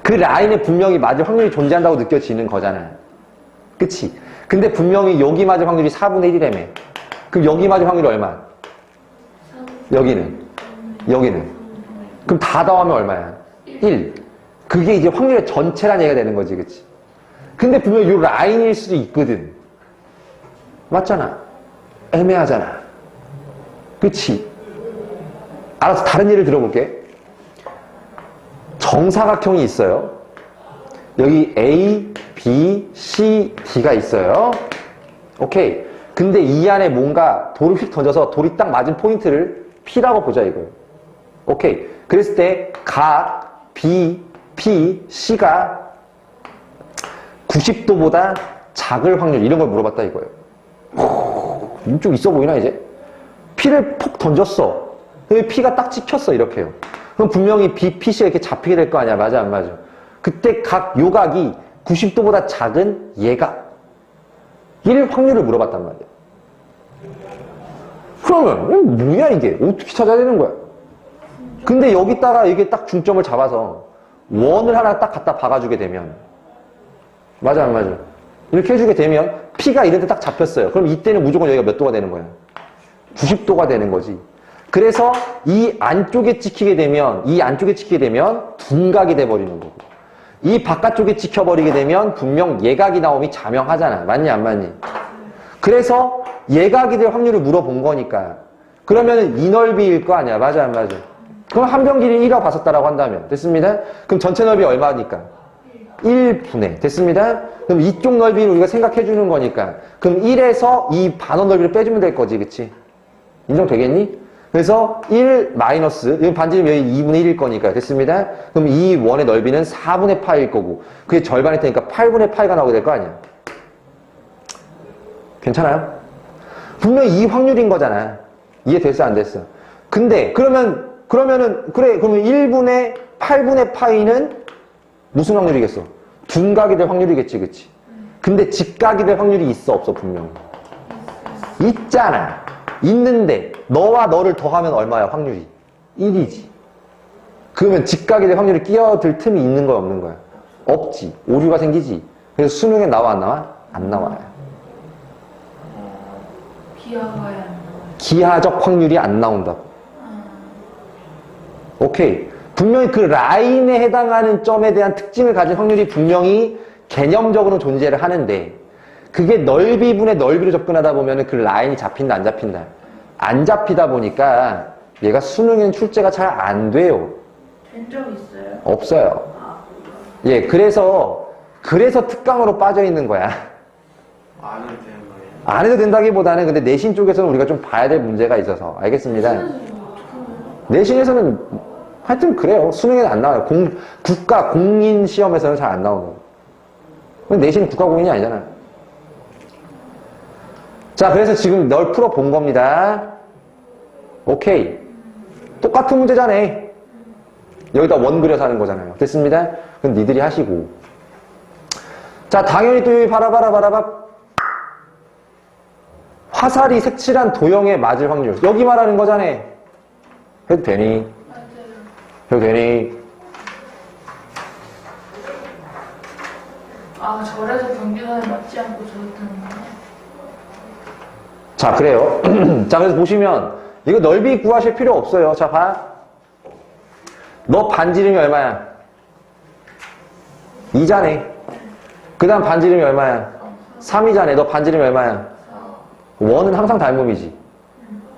그 라인에 분명히 맞을 확률이 존재한다고 느껴지는 거잖아. 그치? 근데 분명히 여기 맞을 확률이 4분의 1이라며. 그럼 여기 맞을 확률이 얼마? 여기는? 그럼 다 더하면 얼마야? 1. 그게 이제 확률의 전체란 얘기가 되는 거지, 그치? 근데 분명히 이 라인일 수도 있거든. 맞잖아. 애매하잖아. 그치? 알아서 다른 예를 들어볼게. 정사각형이 있어요. 여기 A, B, C, D가 있어요. 오케이. 근데 이 안에 뭔가 돌을 휙 던져서 돌이 딱 맞은 포인트를 P라고 보자 이거예요. 오케이. 그랬을 때 각 B, P, C가 90도보다 작을 확률 이런 걸 물어봤다 이거예요. 좀 있어 보이나 이제? P를 폭 던졌어. 근데 P가 딱 찍혔어 이렇게요. 그럼 분명히 B, P, C가 이렇게 잡히게 될 거 아니야. 맞아 안 맞아? 그때 각 요각이 90도보다 작은 얘가 1 확률을 물어봤단 말이야. 그러면 뭐야 이게? 어떻게 찾아야 되는 거야? 근데 여기다가 이게 딱 중점을 잡아서 원을 하나 딱 갖다 박아주게 되면 맞아 안 맞아? 이렇게 해주게 되면 P가 이런 데 딱 잡혔어요. 그럼 이때는 무조건 여기가 몇 도가 되는 거야? 90도가 되는 거지. 그래서 이 안쪽에 찍히게 되면 둔각이 돼버리는 거고 이 바깥쪽에 찍혀버리게 되면 분명 예각이 나옴이 자명하잖아. 맞니 안 맞니? 그래서 예각이 될 확률을 물어본 거니까. 그러면 이 넓이일 거 아니야. 맞아 안 맞아? 그럼 한 변 길이 1하고 봤었다라고 한다면 됐습니다. 그럼 전체 넓이 얼마니까? 1분의 됐습니다. 그럼 이쪽 넓이를 우리가 생각해 주는 거니까 그럼 1에서 이 반원 넓이를 빼주면 될 거지. 그치? 인정되겠니? 그래서 1 마이너스 이건 반지름 여기 2분의 1일 거니까 됐습니다. 그럼 이 원의 넓이는 4분의 파일 거고 그게 절반일 테니까 8분의 파이가 나오게 될 거 아니야. 괜찮아요? 분명히 이 확률인 거잖아. 이해됐어 안 됐어? 근데 그러면 그러면 1분의 8분의 파이는 무슨 확률이겠어? 둔각이 될 확률이겠지, 그치? 근데 직각이 될 확률이 있어, 없어, 분명히? 있잖아. 있는데, 너와 너를 더하면 얼마야, 확률이? 1이지. 그러면 직각이 될 확률이 끼어들 틈이 있는 거야, 없는 거야? 없지. 오류가 생기지. 그래서 수능에 나와, 안 나와? 안 나와요. 기하가 안 나와요. 기하적 확률이 안 나온다고. 오케이. 분명히 그 라인에 해당하는 점에 대한 특징을 가진 확률이 분명히 개념적으로 존재를 하는데 그게 넓이분의 넓이로 접근하다 보면 그 라인이 잡힌다 안 잡힌다? 안 잡히다 보니까 얘가 수능엔 출제가 잘 안 돼요. 된 적 있어요? 없어요. 예, 그래서 특강으로 빠져 있는 거야. 안 해도 되는 거예요? 안 해도 된다기보다는 근데 내신 쪽에서는 우리가 좀 봐야 될 문제가 있어서 알겠습니다. 내신에서는 하여튼 그래요. 수능에는 안 나와요. 국가 공인 시험에서는 잘 안 나오는 거예요. 내신은 국가 공인이 아니잖아요. 자, 그래서 지금 널 풀어본 겁니다. 오케이. 똑같은 문제잖아. 여기다 원 그려서 하는 거잖아요. 됐습니다. 그럼 니들이 하시고. 자, 당연히 또 여기 바라봐. 화살이 색칠한 도형에 맞을 확률. 여기 말하는 거잖아. 해도 되니? 해도 되니? 아, 절에서 경계선에 맞지 않고 저렇다는구나. 자, 그래요. 자, 그래서 보시면 이거 넓이 구하실 필요 없어요. 자, 봐. 너 반지름이 얼마야? 2자네. 그 다음 반지름이 얼마야? 3이자네. 너 반지름이 얼마야? 원은 항상 닮음이지.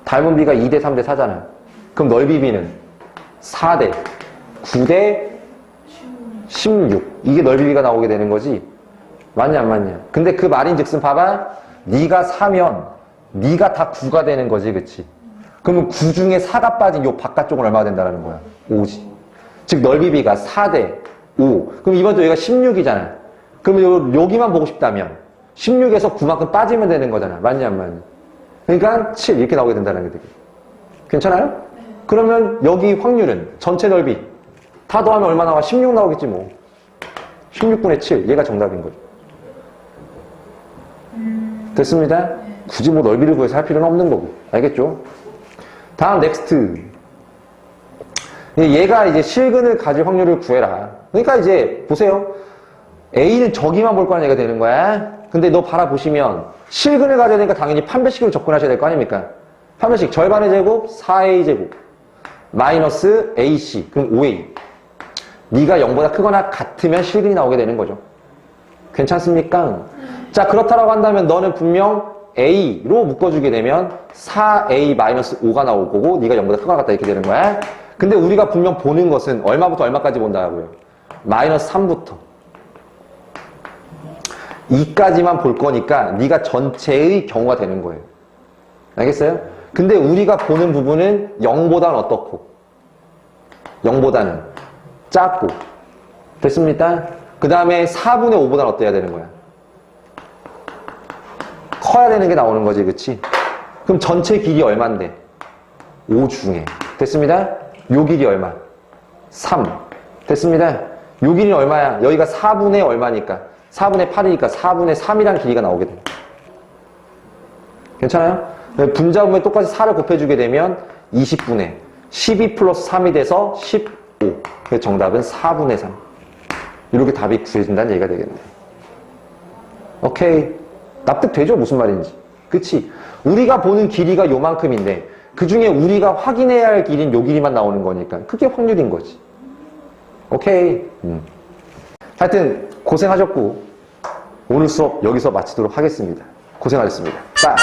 닮음비가 2대 3대 4잖아. 그럼 넓이비는 4대 9대 16. 이게 넓이비가 나오게 되는 거지. 맞냐 안 맞냐? 근데 그 말인즉슨 봐봐. 네가 4면 네가 다 9가 되는 거지. 그치? 그러면 9 중에 4가 빠진 요 바깥쪽은 얼마가 된다는 거야? 5지. 즉 넓이비가 4대 5. 그럼 이번 또 얘가 16이잖아. 그러면 여기만 보고 싶다면 16에서 9만큼 빠지면 되는 거잖아. 맞냐 안 맞냐? 그러니까 7 이렇게 나오게 된다는 게 되게. 괜찮아요? 네. 그러면 여기 확률은 전체 넓이 다 더하면 얼마 나와? 16 나오겠지 뭐. 16분의 7 얘가 정답인 거죠. 됐습니다. 굳이 뭐 넓이를 구해서 할 필요는 없는 거고. 알겠죠? 다음 넥스트. 얘가 이제 실근을 가질 확률을 구해라. 그러니까 이제 보세요. A는 저기만 볼 거 아니야 되는 거야. 근데 너 바라보시면 실근을 가져야 되니까 당연히 판별식으로 접근하셔야 될 거 아닙니까? 판별식 절반의 제곱 4A 제곱 마이너스 AC 그럼 5A. 네가 0보다 크거나 같으면 실근이 나오게 되는 거죠. 괜찮습니까? 자, 그렇다라고 한다면 너는 분명 A로 묶어주게 되면 4A 마이너스 5가 나올 거고 네가 0보다 크거나 같다 이렇게 되는 거야. 근데 우리가 분명 보는 것은 얼마부터 얼마까지 본다고요? 마이너스 3부터 2까지만 볼 거니까 네가 전체의 경우가 되는 거예요. 알겠어요? 근데 우리가 보는 부분은 0보다는 어떻고 0보다는 작고 됐습니까? 그 다음에 4분의 5보다는 어때야 되는 거야? 커야 되는 게 나오는 거지, 그치? 그럼 전체 길이 얼만데? 5 중에 됐습니다? 요 길이 얼마? 3 됐습니다? 요 길이는 얼마야? 여기가 4분의 얼마니까 4분의 8이니까 4분의 3이라는 길이가 나오게 돼요. 괜찮아요? 분자분에 똑같이 4를 곱해주게 되면 20분의 12 플러스 3이 돼서 15. 그래서 정답은 4분의 3. 이렇게 답이 구해진다는 얘기가 되겠네요. 오케이. 납득되죠? 무슨 말인지. 그치? 우리가 보는 길이가 요만큼인데 그 중에 우리가 확인해야 할 길이는 요 길이만 나오는 거니까 그게 확률인 거지. 오케이. 하여튼 고생하셨고 오늘 수업 여기서 마치도록 하겠습니다. 고생하셨습니다. 빠!